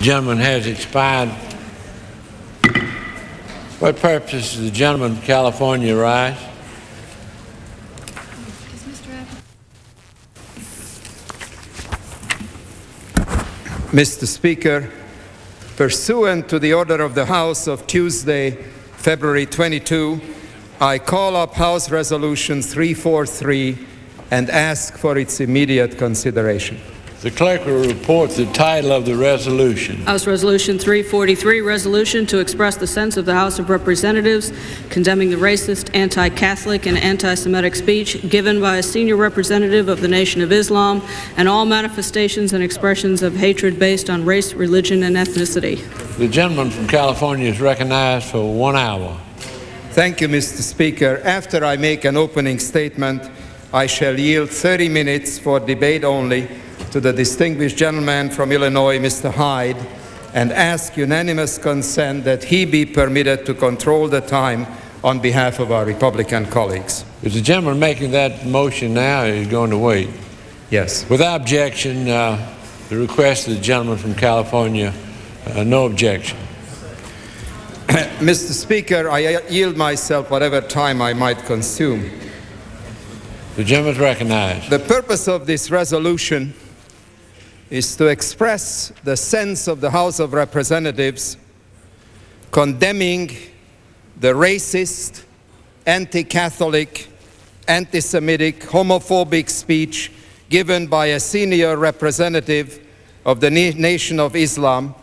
Gentleman has expired. What purpose does the gentleman from California rise? Mr. Speaker, pursuant to the order of the House of Tuesday, February 22, I call up House Resolution 343 and ask for its immediate consideration. The clerk will report the title of the resolution. House Resolution 343, resolution to express the sense of the House of Representatives condemning the racist, anti-Catholic, and anti-Semitic speech given by a senior representative of the Nation of Islam and all manifestations and expressions of hatred based on race, religion, and ethnicity. The gentleman from California is recognized for 1 hour. Thank you, Mr. Speaker. After I make an opening statement, I shall yield 30 minutes for debate only to the distinguished gentleman from Illinois, Mr. Hyde, and ask unanimous consent that he be permitted to control the time on behalf of our Republican colleagues. Is the gentleman making that motion now, or is he going to wait? Yes. Without objection, the request of the gentleman from California, no objection. Mr. Speaker, I yield myself whatever time I might consume. The gentleman is recognized. The purpose of this resolution is to express the sense of the House of Representatives condemning the racist, anti-Catholic, anti-Semitic, homophobic speech given by a senior representative of the Nation of Islam,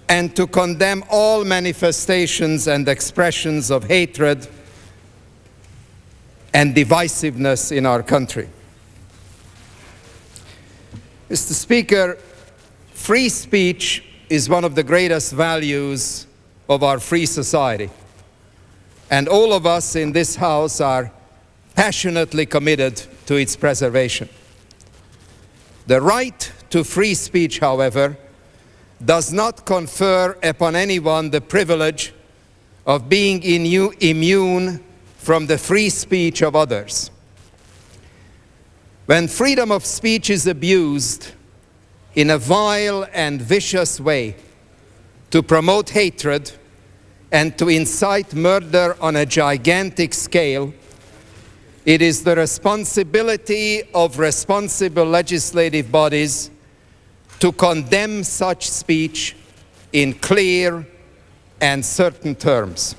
and to condemn all manifestations and expressions of hatred and divisiveness in our country. Mr. Speaker, free speech is one of the greatest values of our free society, and all of us in this House are passionately committed to its preservation. The right to free speech, however, does not confer upon anyone the privilege of being immune from the free speech of others. When freedom of speech is abused in a vile and vicious way to promote hatred and to incite murder on a gigantic scale, it is the responsibility of responsible legislative bodies to condemn such speech in clear and certain terms.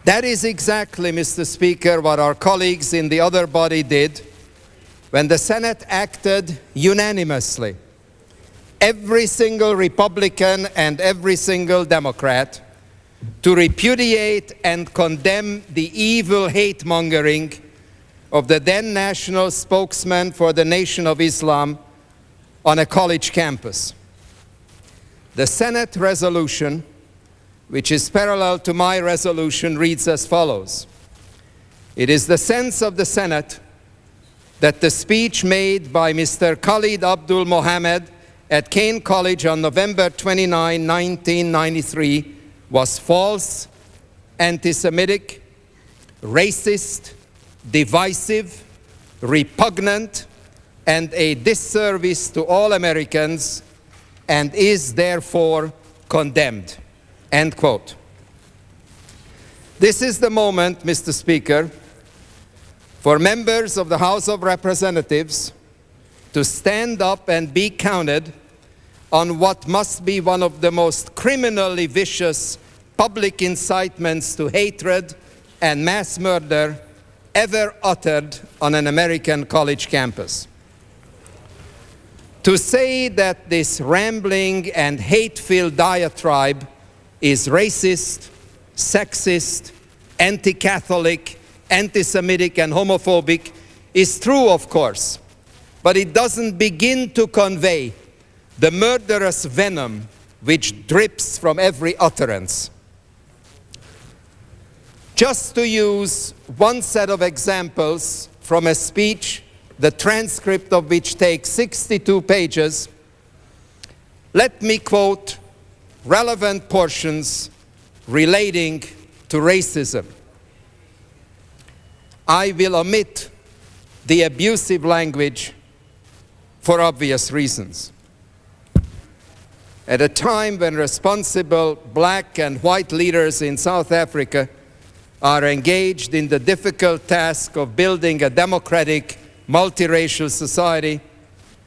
That is exactly, Mr. Speaker, what our colleagues in the other body did when the Senate acted unanimously. Every single Republican and every single Democrat to repudiate and condemn the evil hate-mongering of the then national spokesman for the Nation of Islam on a college campus. The Senate resolution, which is parallel to my resolution, reads as follows. It is the sense of the Senate that the speech made by Mr. Khalid Abdul Muhammad at Kean College on November 29, 1993 was false, anti-Semitic, racist, divisive, repugnant, and a disservice to all Americans, and is therefore condemned. End quote. This is the moment, Mr. Speaker, for members of the House of Representatives to stand up and be counted on what must be one of the most criminally vicious public incitements to hatred and mass murder ever uttered on an American college campus. To say that this rambling and hate-filled diatribe is racist, sexist, anti-Catholic, anti-Semitic, and homophobic is true, of course, but it doesn't begin to convey the murderous venom which drips from every utterance. Just to use one set of examples from a speech, the transcript of which takes 62 pages, let me quote relevant portions relating to racism. I will omit the abusive language for obvious reasons. at a time when responsible black and white leaders in South Africa are engaged in the difficult task of building a democratic, multiracial society,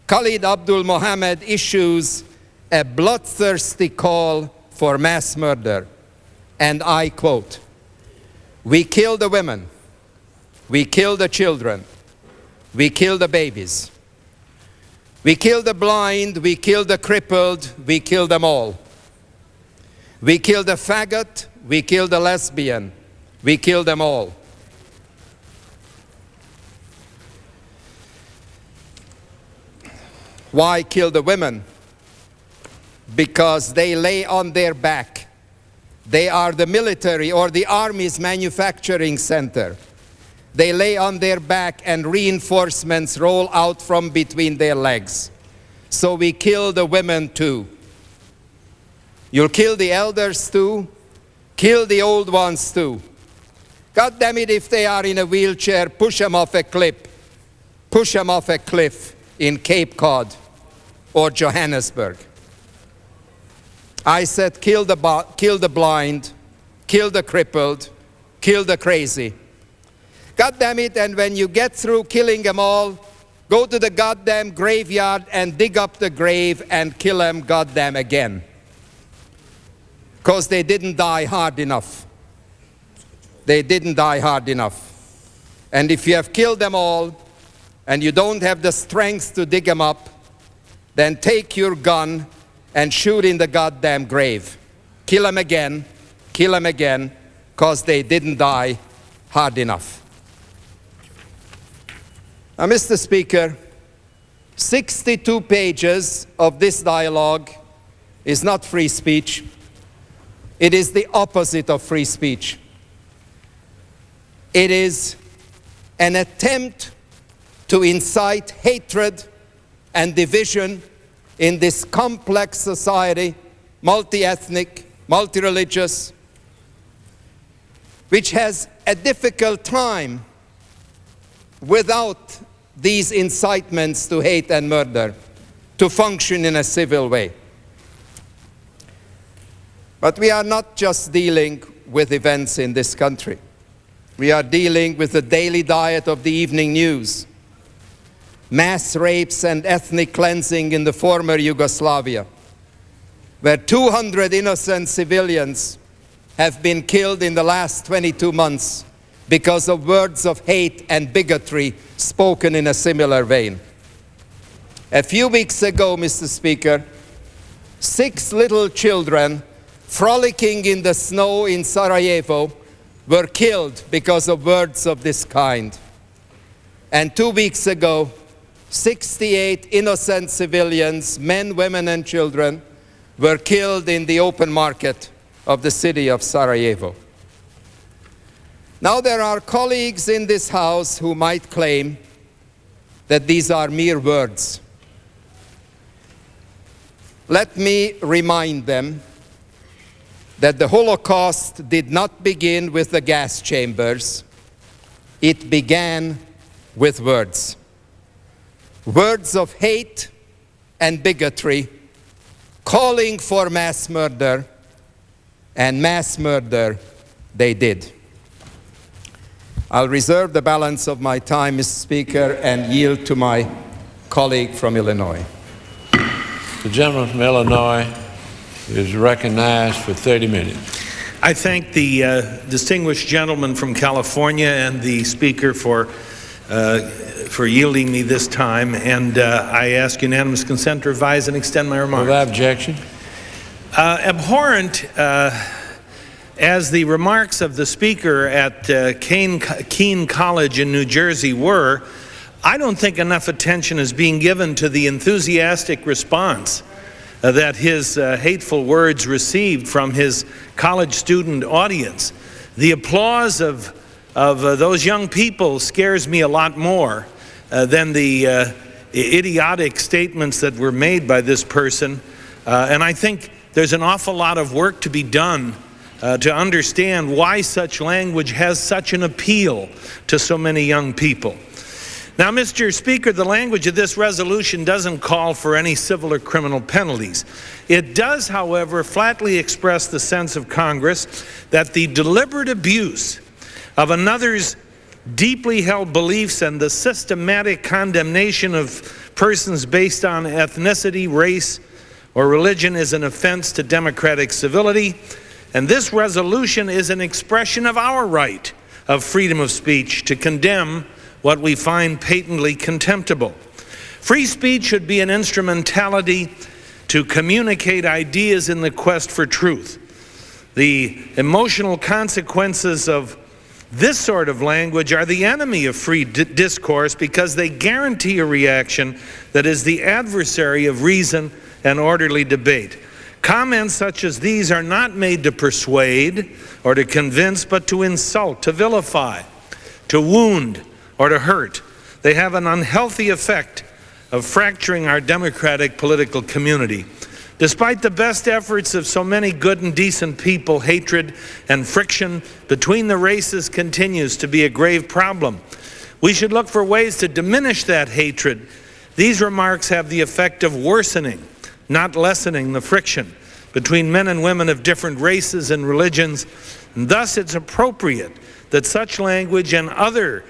Khalid Abdul Muhammad issues a bloodthirsty call for mass murder. And I quote, "We kill the women, we kill the children, we kill the babies. We kill the blind, we kill the crippled, we kill them all. We kill the faggot, we kill the lesbian, we kill them all." Why kill the women? Because they lay on their back. They are the military or the army's manufacturing center. They lay on their back and reinforcements roll out from between their legs. So we kill the women too. You'll kill the elders too, kill the old ones too. God damn it, if they are in a wheelchair, push them off a cliff. Push them off a cliff in Cape Cod or Johannesburg. I said kill the blind, kill the crippled, kill the crazy. God damn it, and when you get through killing them all, go to the goddamn graveyard and dig up the grave and kill them goddamn again. Because they didn't die hard enough. They didn't die hard enough. And if you have killed them all and you don't have the strength to dig them up, then take your gun and shoot in the goddamn grave. Kill them again, because they didn't die hard enough. Now, Mr. Speaker, 62 pages of this dialogue is not free speech. It is the opposite of free speech. It is an attempt to incite hatred and division in this complex society, multi-ethnic, multi-religious, which has a difficult time without these incitements to hate and murder to function in a civil way. But we are not just dealing with events in this country. We are dealing with the daily diet of the evening news, mass rapes and ethnic cleansing in the former Yugoslavia, where 200 innocent civilians have been killed in the last 22 months because of words of hate and bigotry spoken in a similar vein. A few weeks ago, Mr. Speaker, 6 little children frolicking in the snow in Sarajevo were killed because of words of this kind. And 2 weeks ago, 68 innocent civilians, men, women, and children, were killed in the open market of the city of Sarajevo. Now, there are colleagues in this House who might claim that these are mere words. Let me remind them that the Holocaust did not begin with the gas chambers. It began with words. Words of hate and bigotry, calling for mass murder, and mass murder they did. I'll reserve the balance of my time, Mr. Speaker, and yield to my colleague from Illinois. The gentleman from Illinois is recognized for 30 minutes. I thank the distinguished gentleman from California and the Speaker for yielding me this time, and I ask unanimous consent to revise and extend my remarks. Without objection. Abhorrent as the remarks of the Speaker at Kean College in New Jersey were, I don't think enough attention is being given to the enthusiastic response that his hateful words received from his college student audience. The applause of those young people scares me a lot more than the idiotic statements that were made by this person. And I think there's an awful lot of work to be done to understand why such language has such an appeal to so many young people. Now, Mr. Speaker, the language of this resolution doesn't call for any civil or criminal penalties. It does, however, flatly express the sense of Congress that the deliberate abuse of another's deeply held beliefs and the systematic condemnation of persons based on ethnicity, race, or religion is an offense to democratic civility, and this resolution is an expression of our right of freedom of speech to condemn what we find patently contemptible. Free speech should be an instrumentality to communicate ideas in the quest for truth. The emotional consequences of this sort of language are the enemy of free discourse because they guarantee a reaction that is the adversary of reason and orderly debate. Comments such as these are not made to persuade or to convince, but to insult, to vilify, to wound, or to hurt. They have an unhealthy effect of fracturing our democratic political community. Despite the best efforts of so many good and decent people, hatred and friction between the races continues to be a grave problem. We should look for ways to diminish that hatred. These remarks have the effect of worsening, not lessening, the friction between men and women of different races and religions. And thus, it's appropriate that such language and other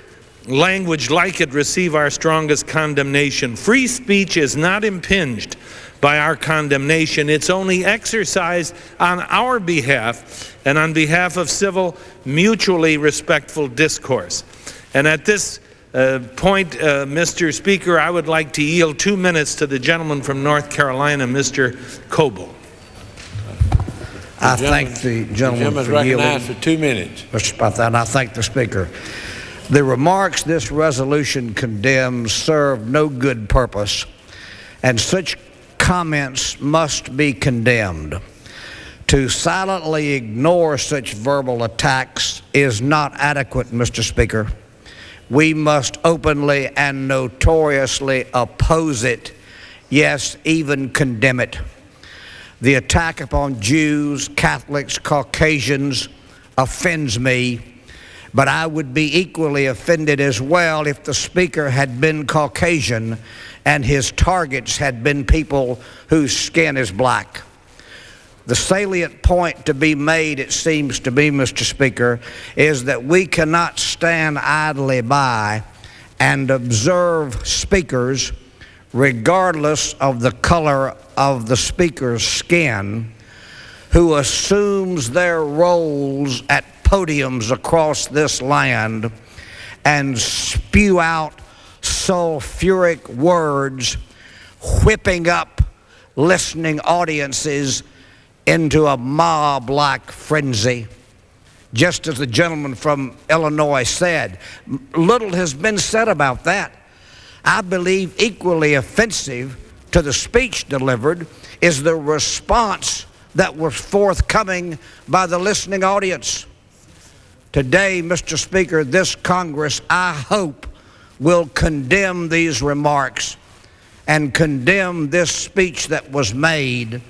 language like it receive our strongest condemnation. Free speech is not impinged by our condemnation. It's only exercised on our behalf and on behalf of civil, mutually respectful discourse. And at this point, Mr. Speaker, I would like to yield 2 minutes to the gentleman from North Carolina, Mr. Coble. I thank the gentleman for yielding. Recognized for 2 minutes. Mr. Speaker, and I thank the Speaker. The remarks this resolution condemns serve no good purpose, and such comments must be condemned. To silently ignore such verbal attacks is not adequate, Mr. Speaker. We must openly and notoriously oppose it, yes, even condemn it. The attack upon Jews, Catholics, Caucasians offends me, but I would be equally offended as well if the Speaker had been Caucasian and his targets had been people whose skin is black. The salient point to be made, it seems to be, Mr. Speaker, is that we cannot stand idly by and observe speakers, regardless of the color of the speaker's skin, who assumes their roles at podiums across this land and spew out sulfuric words, whipping up listening audiences into a mob-like frenzy. Just as the gentleman from Illinois said, little has been said about that. I believe equally offensive to the speech delivered is the response that was forthcoming by the listening audience. Today, Mr. Speaker, this Congress, I hope, will condemn these remarks and condemn this speech that was made.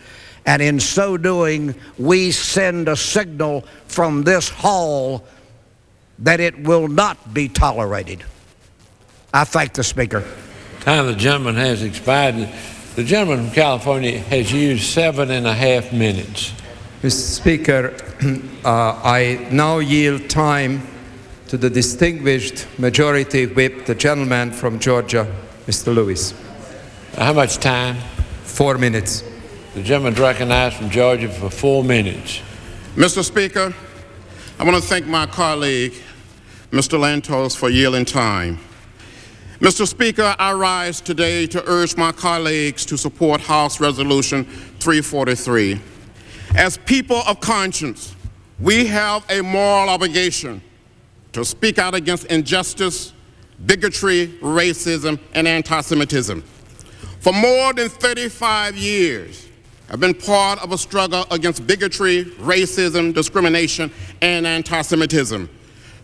And in so doing, we send a signal from this hall that it will not be tolerated. I thank the Speaker. Time of the gentleman has expired. The gentleman from California has used 7.5 minutes. Mr. Speaker, I now yield time to the distinguished Majority Whip, the gentleman from Georgia, Mr. Lewis. How much time? 4 minutes. The gentleman recognized from Georgia for 4 minutes. Mr. Speaker, I want to thank my colleague, Mr. Lantos, for yielding time. Mr. Speaker, I rise today to urge my colleagues to support House Resolution 343. As people of conscience, we have a moral obligation to speak out against injustice, bigotry, racism, and anti-Semitism. For more than 35 years, I've been part of a struggle against bigotry, racism, discrimination, and anti-Semitism.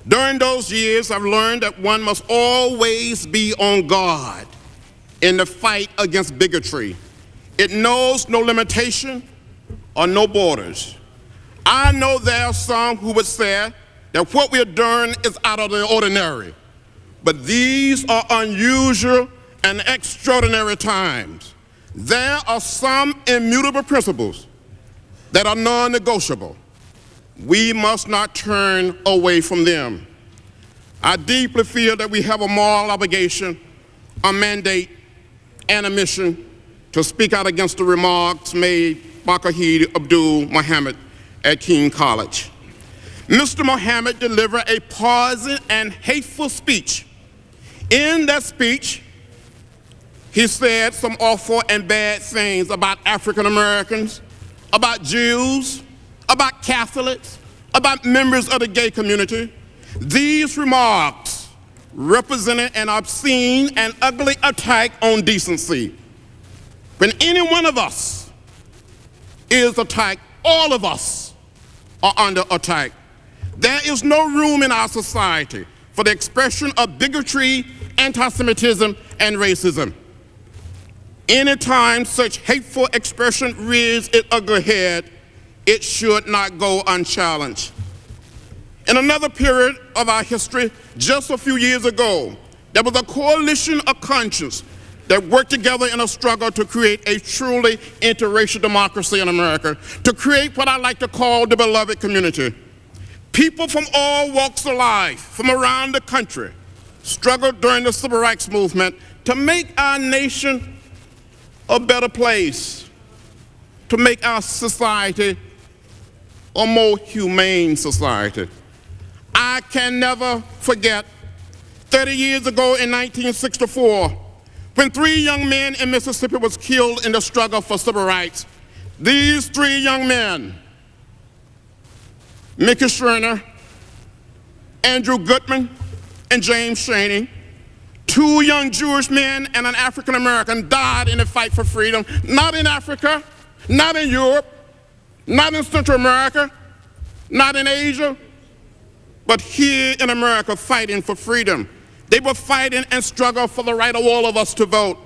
During those years, I've learned that one must always be on guard in the fight against bigotry. It knows no limitation or no borders. I know there are some who would say that what we're doing is out of the ordinary. but these are unusual and extraordinary times. There are some immutable principles that are non-negotiable. We must not turn away from them. I deeply feel that we have a moral obligation, a mandate, and a mission to speak out against the remarks made by Khalid Abdul Muhammad at Kean College. Mr. Muhammad delivered a poisoned and hateful speech. In that speech, he said some awful and bad things about African Americans, about Jews, about Catholics, about members of the gay community. These remarks represented an obscene and ugly attack on decency. When any one of us is attacked, all of us are under attack. There is no room in our society for the expression of bigotry, anti-Semitism, and racism. Anytime such hateful expression rears its ugly head, it should not go unchallenged. In another period of our history, just a few years ago, there was a coalition of conscience that worked together in a struggle to create a truly interracial democracy in America, to create what I like to call the beloved community. People from all walks of life, from around the country, struggled during the Civil Rights Movement to make our nation a better place, to make our society a more humane society. I can never forget 30 years ago in 1964, when 3 young men in Mississippi was killed in the struggle for civil rights. These 3 young men, Mickey Schreiner, Andrew Goodman, and James Shaney, 2 young Jewish men and an African American, died in the fight for freedom, not in Africa, not in Europe, not in Central America, not in Asia, but here in America, fighting for freedom. They were fighting and struggling for the right of all of us to vote.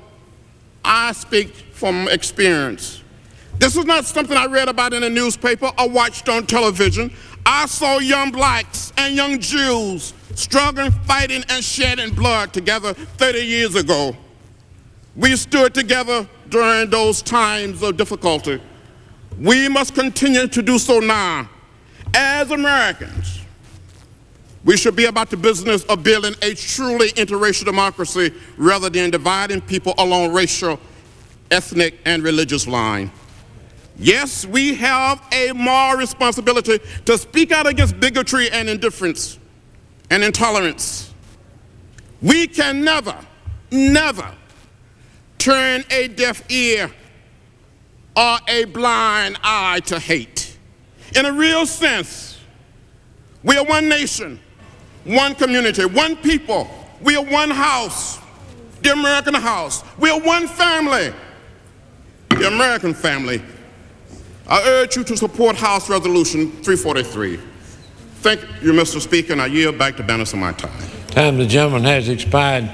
I speak from experience. This is not something I read about in a newspaper or watched on television. I saw young blacks and young Jews struggling, fighting, and shedding blood together 30 years ago. We stood together during those times of difficulty. We must continue to do so now. As Americans, we should be about the business of building a truly interracial democracy rather than dividing people along racial, ethnic, and religious lines. Yes, we have a moral responsibility to speak out against bigotry and indifference and intolerance. We can never, never turn a deaf ear or a blind eye to hate. In a real sense, we are one nation, one community, one people. We are one house, the American house. We are one family, the American family. I urge you to support House Resolution 343. Thank you, Mr. Speaker, and I yield back the balance of my time. Time the gentleman has expired.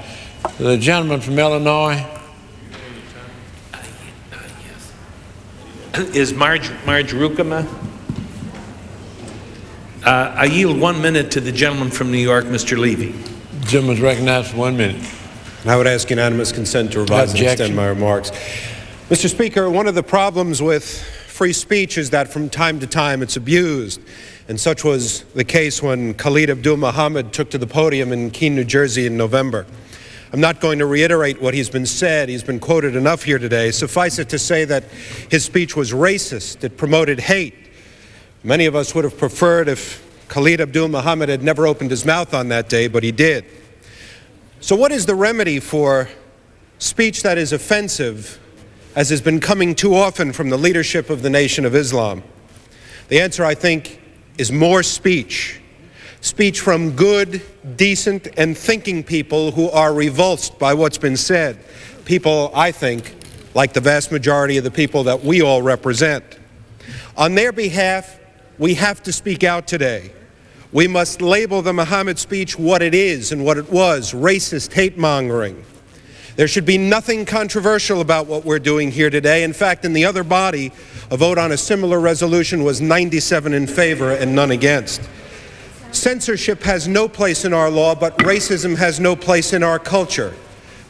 The gentleman from Illinois. Is Marge Rukema? I yield 1 minute to the gentleman from New York, Mr. Levy. The gentleman's recognized for 1 minute. I would ask unanimous consent to revise and extend my remarks. Mr. Speaker, one of the problems with free speech is that from time to time it's abused. And such was the case when Khalid Abdul Muhammad took to the podium in Kean, New Jersey in November. I'm not going to reiterate what he's been said. He's been quoted enough here today. Suffice it to say that his speech was racist. It promoted hate. Many of us would have preferred if Khalid Abdul Muhammad had never opened his mouth on that day, but he did. So what is the remedy for speech that is offensive, as has been coming too often from the leadership of the Nation of Islam? The answer, I think, is more speech. Speech from good, decent, and thinking people who are revulsed by what's been said. People, I think, like the vast majority of the people that we all represent. On their behalf, we have to speak out today. We must label the Muhammad speech what it is and what it was: racist hate-mongering. There should be nothing controversial about what we're doing here today. In fact, in the other body, a vote on a similar resolution was 97 in favor and none against. Censorship has no place in our law, but racism has no place in our culture.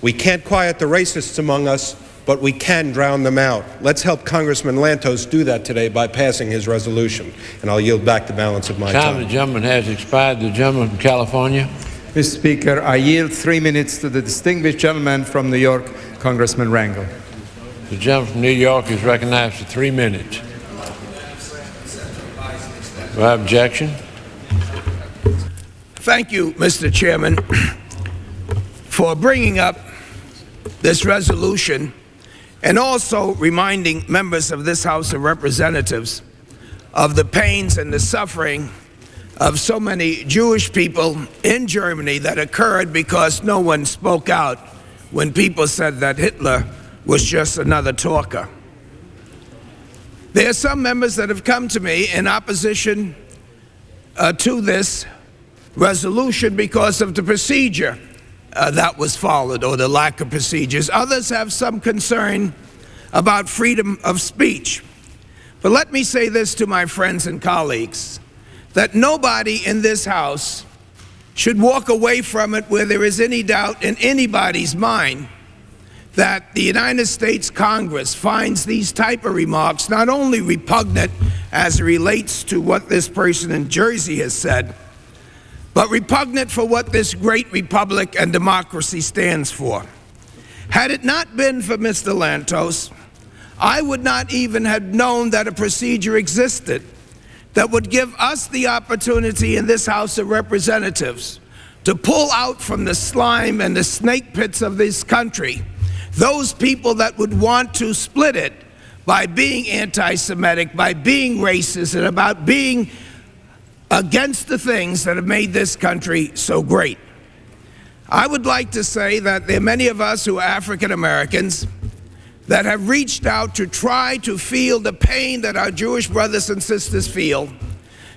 We can't quiet the racists among us, but we can drown them out. Let's help Congressman Lantos do that today by passing his resolution. And I'll yield back the balance of my time. The gentleman has expired. The gentleman from California. Mr. Speaker, I yield 3 minutes to the distinguished gentleman from New York, Congressman Rangel. The gentleman from New York is recognized for 3 minutes. Without objection. Thank you, Mr. Chairman, for bringing up this resolution and also reminding members of this House of Representatives of the pains and the suffering of so many Jewish people in Germany that occurred because no one spoke out when people said that Hitler was just another talker. There are some members that have come to me in opposition to this resolution because of the procedure that was followed or the lack of procedures. Others have some concern about freedom of speech. But let me say this to my friends and colleagues, that nobody in this House should walk away from it where there is any doubt in anybody's mind that the United States Congress finds these type of remarks not only repugnant as it relates to what this person in Jersey has said, but repugnant for what this great republic and democracy stands for. Had it not been for Mr. Lantos, I would not even have known that a procedure existed that would give us the opportunity in this House of Representatives to pull out from the slime and the snake pits of this country those people that would want to split it by being anti-Semitic, by being racist, and about being against the things that have made this country so great. I would like to say that there are many of us who are African Americans that have reached out to try to feel the pain that our Jewish brothers and sisters feel,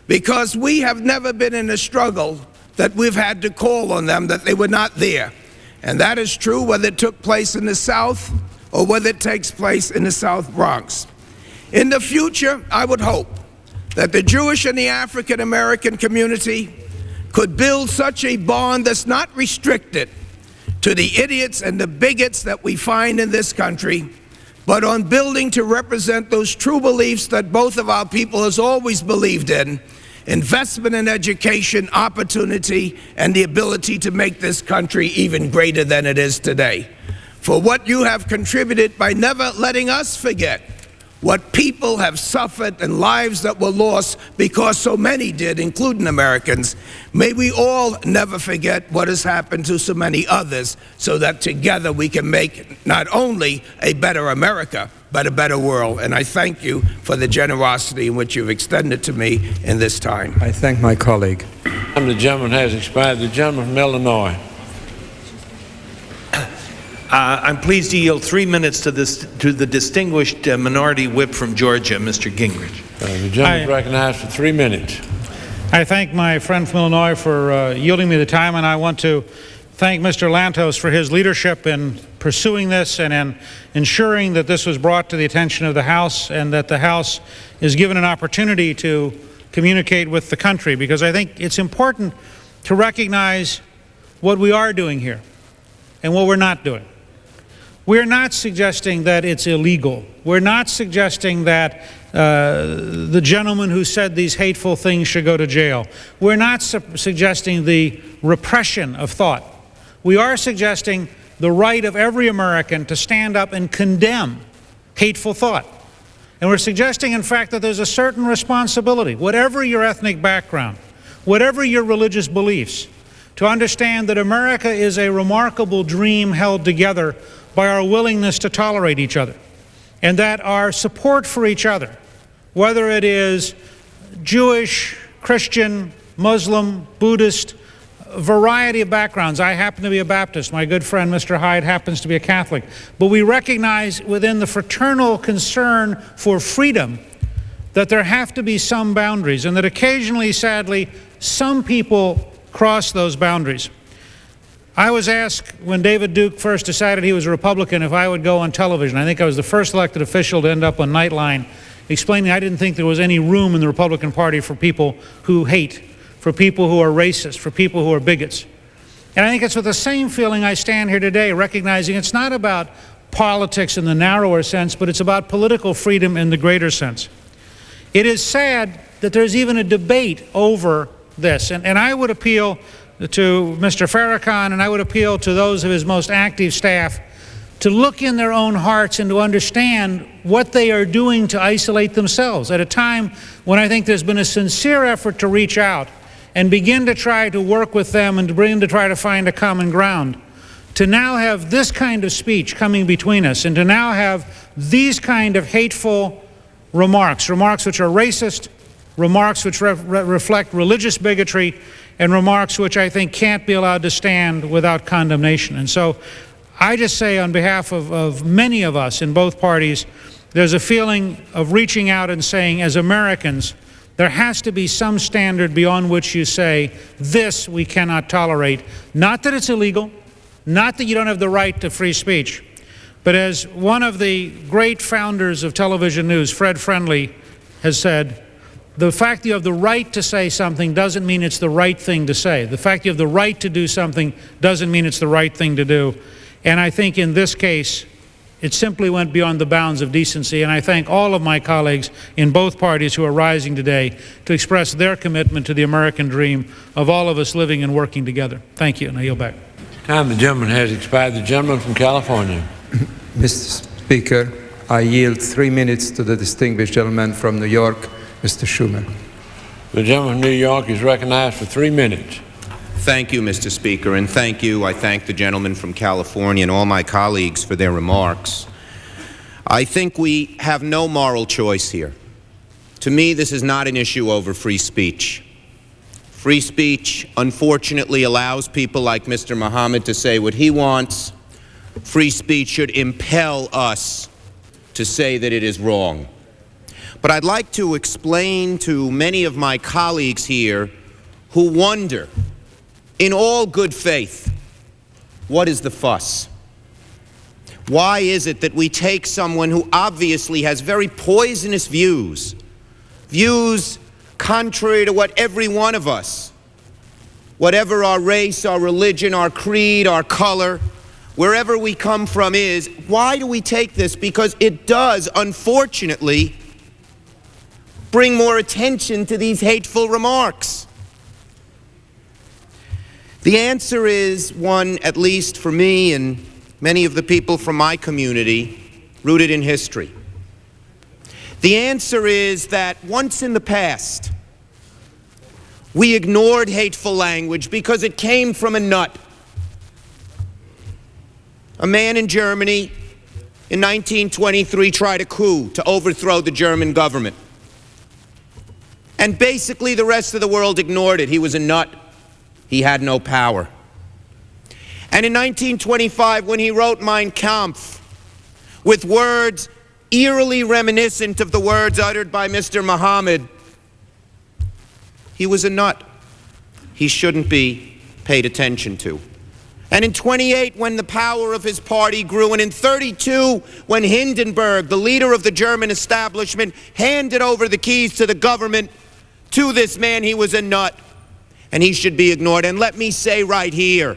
because we have never been in a struggle that we've had to call on them that they were not there. And that is true whether it took place in the South or whether it takes place in the South Bronx. In the future, I would hope that the Jewish and the African American community could build such a bond that's not restricted to the idiots and the bigots that we find in this country, but on building to represent those true beliefs that both of our people has always believed in: investment in education, opportunity, and the ability to make this country even greater than it is today. For what you have contributed by never letting us forget what people have suffered and lives that were lost because so many did, including Americans. May we all never forget what has happened to so many others, so that together we can make not only a better America, but a better world. And I thank you for the generosity in which you've extended to me in this time. I thank my colleague. The gentleman has expired. The gentleman from Illinois. I'm pleased to yield 3 minutes to the distinguished minority whip from Georgia, Mr. Gingrich. The gentleman is recognized for 3 minutes. I thank my friend from Illinois for yielding me the time, and I want to thank Mr. Lantos for his leadership in pursuing this and in ensuring that this was brought to the attention of the House and that the House is given an opportunity to communicate with the country, because I think it's important to recognize what we are doing here and what we're not doing. We're not suggesting that it's illegal. We're not suggesting that the gentleman who said these hateful things should go to jail. We're not suggesting the repression of thought. We are suggesting the right of every American to stand up and condemn hateful thought. And we're suggesting, in fact, that there's a certain responsibility, whatever your ethnic background, whatever your religious beliefs, to understand that America is a remarkable dream held together by our willingness to tolerate each other, and that our support for each other, whether it is Jewish, Christian, Muslim, Buddhist, a variety of backgrounds. I happen to be a Baptist. My good friend, Mr. Hyde, happens to be a Catholic. But we recognize within the fraternal concern for freedom that there have to be some boundaries, and that occasionally, sadly, some people cross those boundaries. I was asked when David Duke first decided he was a Republican if I would go on television. I think I was the first elected official to end up on Nightline explaining I didn't think there was any room in the Republican Party for people who hate, for people who are racist, for people who are bigots. And I think it's with the same feeling I stand here today, recognizing it's not about politics in the narrower sense, but it's about political freedom in the greater sense. It is sad that there's even a debate over this. And I would appeal to Mr. Farrakhan, and I would appeal to those of his most active staff to look in their own hearts and to understand what they are doing to isolate themselves at a time when I think there's been a sincere effort to reach out and begin to try to work with them and to begin to try to find a common ground. To now have this kind of speech coming between us, and to now have these kind of hateful remarks which are racist, remarks which reflect religious bigotry, and remarks which I think can't be allowed to stand without condemnation. And so I just say on behalf of many of us in both parties, there's a feeling of reaching out and saying, as Americans, there has to be some standard beyond which you say, this we cannot tolerate. Not that it's illegal, not that you don't have the right to free speech, but as one of the great founders of television news, Fred Friendly, has said, the fact that you have the right to say something doesn't mean it's the right thing to say. The fact you have the right to do something doesn't mean it's the right thing to do. And I think in this case, it simply went beyond the bounds of decency. And I thank all of my colleagues in both parties who are rising today to express their commitment to the American dream of all of us living and working together. Thank you, and I yield back. Time the gentleman has expired. The gentleman from California. Mr. Speaker, I yield 3 minutes to the distinguished gentleman from New York, Mr. Schumer. The gentleman from New York is recognized for 3 minutes. Thank you, Mr. Speaker, and I thank the gentleman from California and all my colleagues for their remarks. I think we have no moral choice here. To me, this is not an issue over free speech. Free speech, unfortunately, allows people like Mr. Muhammad to say what he wants. Free speech should impel us to say that it is wrong. But I'd like to explain to many of my colleagues here who wonder, in all good faith, what is the fuss? Why is it that we take someone who obviously has very poisonous views contrary to what every one of us, whatever our race, our religion, our creed, our color, wherever we come from is, why do we take this? Because it does, unfortunately, bring more attention to these hateful remarks. The answer is one, at least for me and many of the people from my community, rooted in history. The answer is that once in the past, we ignored hateful language because it came from a nut. A man in Germany in 1923 tried a coup to overthrow the German government. And basically the rest of the world ignored it. He was a nut. He had no power. And in 1925, when he wrote Mein Kampf, with words eerily reminiscent of the words uttered by Mr. Muhammad, he was a nut. He shouldn't be paid attention to. And in 28, when the power of his party grew, and in 32, when Hindenburg, the leader of the German establishment, handed over the keys to the government to this man, he was a nut. And he should be ignored. And let me say right here,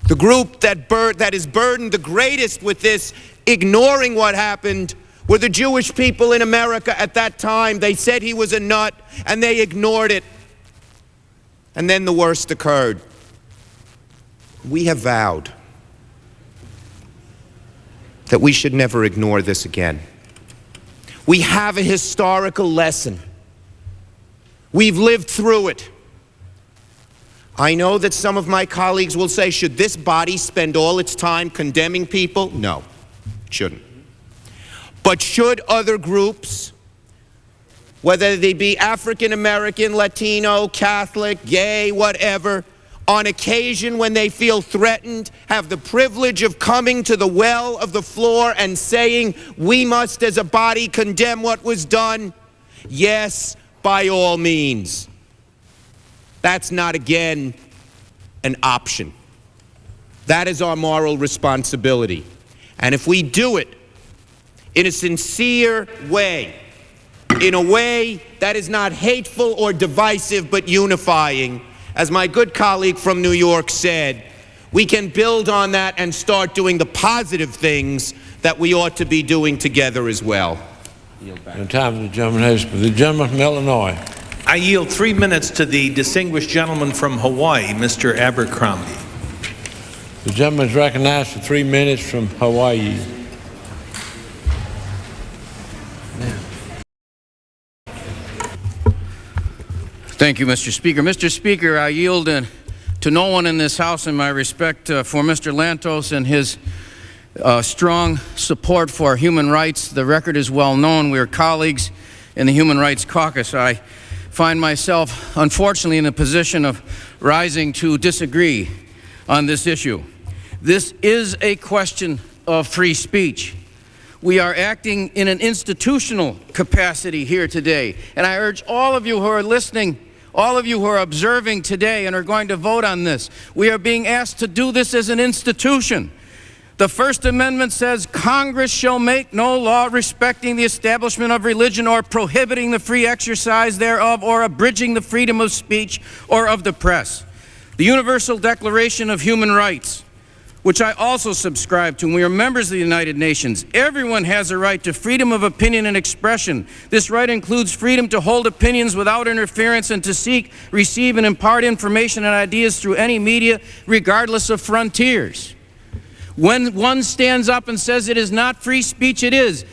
the group that is burdened the greatest with this, ignoring what happened, were the Jewish people in America at that time. They said he was a nut, and they ignored it. And then the worst occurred. We have vowed that we should never ignore this again. We have a historical lesson. We've lived through it. I know that some of my colleagues will say, should this body spend all its time condemning people? No, it shouldn't. But should other groups, whether they be African American, Latino, Catholic, gay, whatever, on occasion when they feel threatened, have the privilege of coming to the well of the floor and saying, we must as a body condemn what was done? Yes, by all means. That's not, again, an option. That is our moral responsibility. And if we do it in a sincere way, in a way that is not hateful or divisive but unifying. As my good colleague from New York said, we can build on that and start doing the positive things that we ought to be doing together as well. The time the gentleman has, the gentleman from Illinois. I yield 3 minutes to the distinguished gentleman from Hawaii, Mr. Abercrombie. The gentleman is recognized for 3 minutes from Hawaii. Thank you, Mr. Speaker. Mr. Speaker, I yield to no one in this House in my respect for Mr. Lantos and his strong support for human rights. The record is well known. We are colleagues in the Human Rights Caucus. I find myself, unfortunately, in a position of rising to disagree on this issue. This is a question of free speech. We are acting in an institutional capacity here today, and I urge all of you who are listening, all of you who are observing today and are going to vote on this, we are being asked to do this as an institution. The First Amendment says Congress shall make no law respecting the establishment of religion or prohibiting the free exercise thereof or abridging the freedom of speech or of the press. The Universal Declaration of Human Rights, which I also subscribe to, and we are members of the United Nations. Everyone has a right to freedom of opinion and expression. This right includes freedom to hold opinions without interference and to seek, receive, and impart information and ideas through any media, regardless of frontiers. When one stands up and says it is not free speech, it is.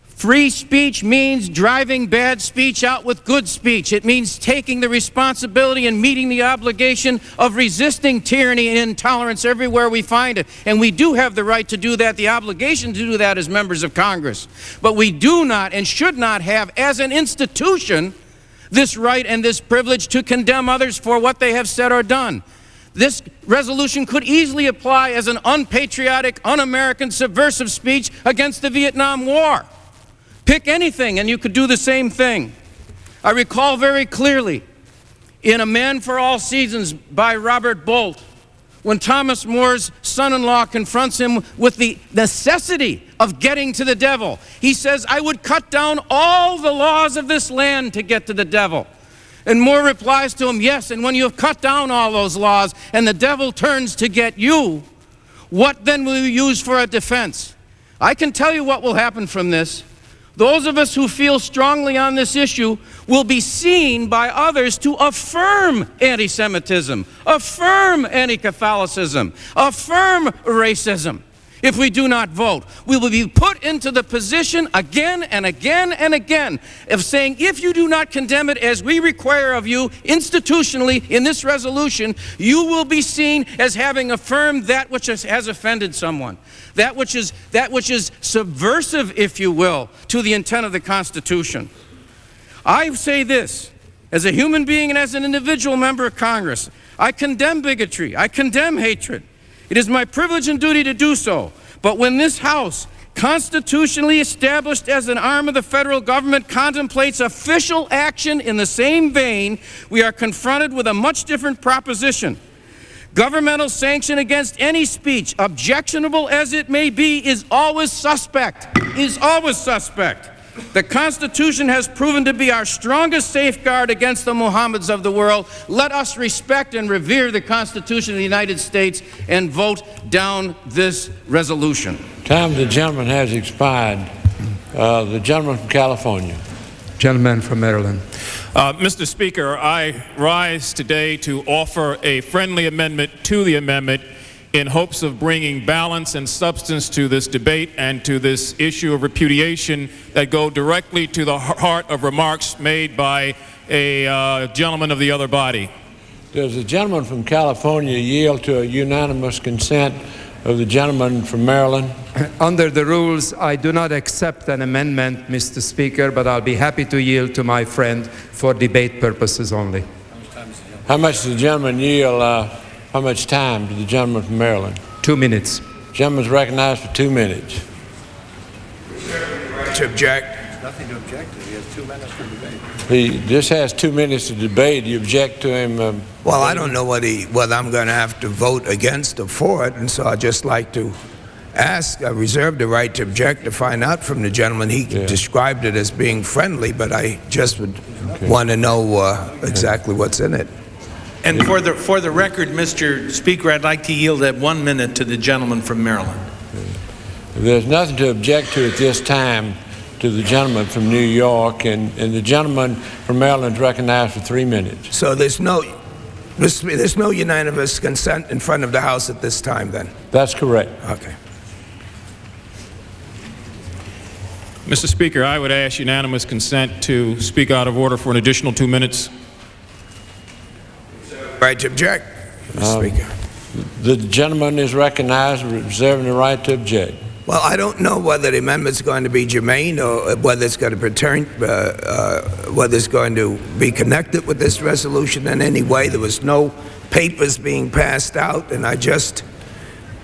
Free speech means driving bad speech out with good speech. It means taking the responsibility and meeting the obligation of resisting tyranny and intolerance everywhere we find it. And we do have the right to do that, the obligation to do that as members of Congress. But we do not and should not have, as an institution, this right and this privilege to condemn others for what they have said or done. This resolution could easily apply as an unpatriotic, un-American, subversive speech against the Vietnam War. Pick anything and you could do the same thing. I recall very clearly in A Man for All Seasons by Robert Bolt, when Thomas More's son-in-law confronts him with the necessity of getting to the devil. He says, I would cut down all the laws of this land to get to the devil. And Moore replies to him, yes, and when you have cut down all those laws and the devil turns to get you, what then will you use for a defense? I can tell you what will happen from this. Those of us who feel strongly on this issue will be seen by others to affirm anti-Semitism, affirm anti-Catholicism, affirm racism. If we do not vote, we will be put into the position again and again and again of saying, if you do not condemn it as we require of you institutionally in this resolution, you will be seen as having affirmed that which has offended someone, that which is subversive, if you will, to the intent of the Constitution. I say this, as a human being and as an individual member of Congress, I condemn bigotry, I condemn hatred. It is my privilege and duty to do so. But when this House, constitutionally established as an arm of the federal government, contemplates official action in the same vein, we are confronted with a much different proposition. Governmental sanction against any speech, objectionable as it may be, is always suspect, The Constitution has proven to be our strongest safeguard against the Mohammeds of the world. Let us respect and revere the Constitution of the United States and vote down this resolution. Time of the gentleman has expired. The gentleman from California. Gentleman from Maryland. Mr. Speaker, I rise today to offer a friendly amendment to the amendment in hopes of bringing balance and substance to this debate and to this issue of repudiation that go directly to the heart of remarks made by a gentleman of the other body. Does the gentleman from California yield to a unanimous consent of the gentleman from Maryland? Under the rules, I do not accept an amendment, Mr. Speaker, but I'll be happy to yield to my friend for debate purposes only. How much does the gentleman yield? How much time to the gentleman from Maryland? 2 minutes. The gentleman's recognized for 2 minutes. To object. Nothing to object to. He has 2 minutes for debate. He just has 2 minutes to debate. You object to him? Well, I don't know whether I'm going to have to vote against or for it, and so I'd just like to reserve the right to object to find out from the gentleman. He described it as being friendly, but I just would want to know exactly what's in it. And for the record, Mr. Speaker, I'd like to yield that 1 minute to the gentleman from Maryland. There's nothing to object to at this time to the gentleman from New York, and the gentleman from Maryland is recognized for 3 minutes. So there's no unanimous consent in front of the House at this time, then? That's correct. Okay. Mr. Speaker, I would ask unanimous consent to speak out of order for an additional 2 minutes. Right to object, Mr. Speaker. The gentleman is recognized, reserving the right to object. Well, I don't know whether the amendment's going to be germane or whether it's going to pertain, whether it's going to be connected with this resolution in any way. There was no papers being passed out, and I just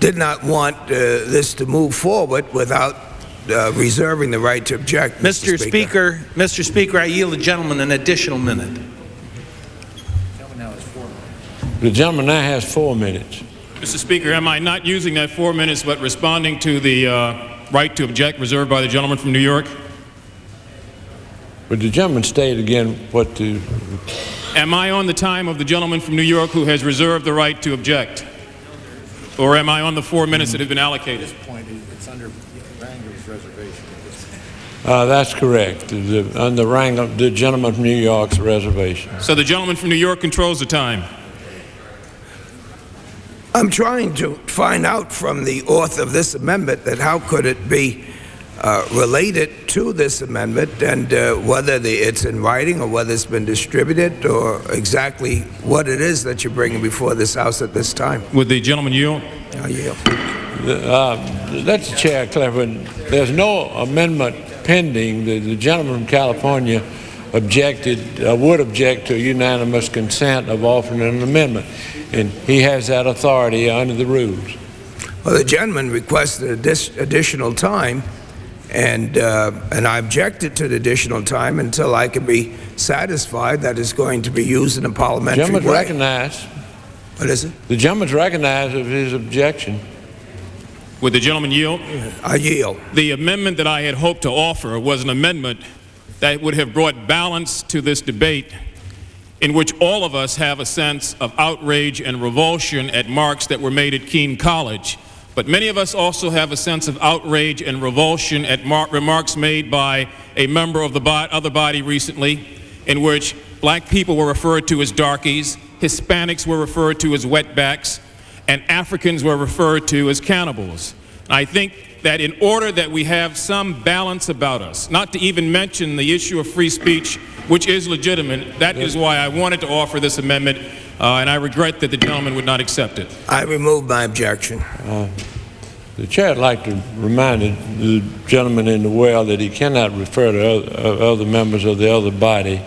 did not want this to move forward without reserving the right to object. Mr. Speaker, I yield the gentleman an additional minute. The gentleman now has 4 minutes. Mr. Speaker, am I not using that 4 minutes but responding to the right to object reserved by the gentleman from New York? Would the gentleman state again what to... Am I on the time of the gentleman from New York who has reserved the right to object? Or am I on the 4 minutes that have been allocated? At this point, it's under Wrangler's reservation. That's correct. Under the gentleman from New York's reservation. So the gentleman from New York controls the time. I'm trying to find out from the author of this amendment that how could it be related to this amendment, and whether it's in writing or whether it's been distributed, or exactly what it is that you're bringing before this House at this time. Would the gentleman yield? I yield. Let the chair clarify. There's no amendment pending. The gentleman from California would object to unanimous consent of offering an amendment, and he has that authority under the rules. Well, the gentleman requested additional time, and I objected to the additional time until I can be satisfied that it's going to be used in a parliamentary way. The gentleman's recognized. What is it? The gentleman's recognized of his objection. Would the gentleman yield? I yield. The amendment that I had hoped to offer was an amendment that would have brought balance to this debate, in which all of us have a sense of outrage and revulsion at remarks that were made at Kean College. But many of us also have a sense of outrage and revulsion at remarks made by a member of the other body recently, in which black people were referred to as darkies, Hispanics were referred to as wetbacks, and Africans were referred to as cannibals. I think that in order that we have some balance about us, not to even mention the issue of free speech, which is legitimate, that is why I wanted to offer this amendment, and I regret that the gentleman would not accept it. I remove my objection. The chair would like to remind the gentleman in the well that he cannot refer to other members of the other body,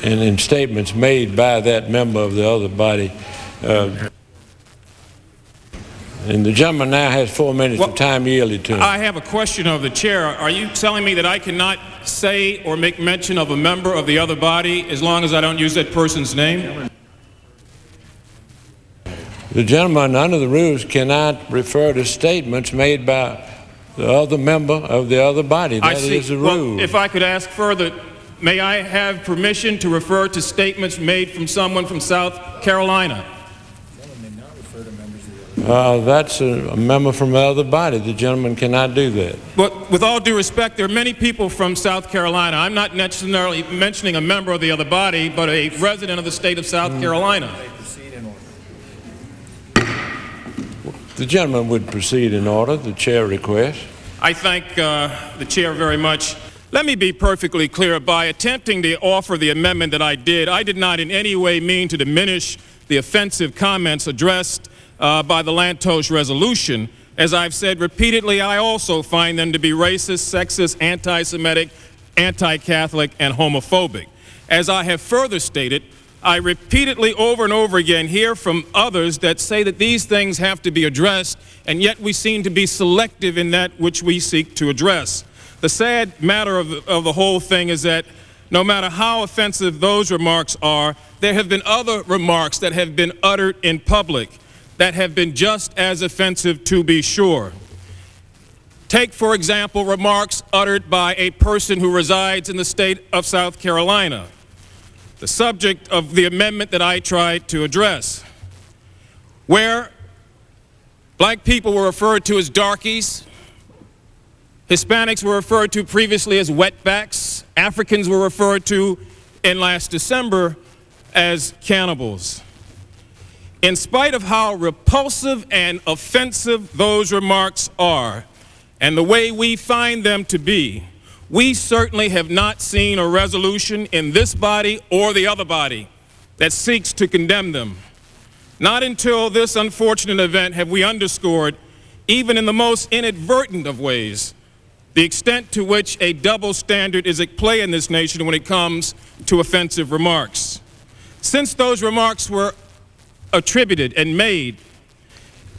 and in statements made by that member of the other body. And the gentleman now has 4 minutes of time yielded to him. I have a question of the chair. Are you telling me that I cannot say or make mention of a member of the other body as long as I don't use that person's name? The gentleman under the rules cannot refer to statements made by the other member of the other body. That is the rule. Well, if I could ask further, may I have permission to refer to statements made from someone from South Carolina? That's a member from the other body. The gentleman cannot do that. But with all due respect, there are many people from South Carolina. I'm not necessarily mentioning a member of the other body, but a resident of the state of South Carolina. The gentleman would proceed in order. The chair requests. I thank the chair very much. Let me be perfectly clear. By attempting to offer the amendment that I did not in any way mean to diminish the offensive comments addressed by the Lantos resolution. As I've said repeatedly, I also find them to be racist, sexist, anti-Semitic, anti-Catholic, and homophobic. As I have further stated, I repeatedly over and over again hear from others that say that these things have to be addressed, and yet we seem to be selective in that which we seek to address. The sad matter of the whole thing is that no matter how offensive those remarks are, there have been other remarks that have been uttered in public that have been just as offensive, to be sure. Take, for example, remarks uttered by a person who resides in the state of South Carolina, the subject of the amendment that I tried to address, where black people were referred to as darkies, Hispanics were referred to previously as wetbacks, Africans were referred to in last December as cannibals. In spite of how repulsive and offensive those remarks are, and the way we find them to be, we certainly have not seen a resolution in this body or the other body that seeks to condemn them. Not until this unfortunate event have we underscored, even in the most inadvertent of ways, the extent to which a double standard is at play in this nation when it comes to offensive remarks. Since those remarks were attributed and made,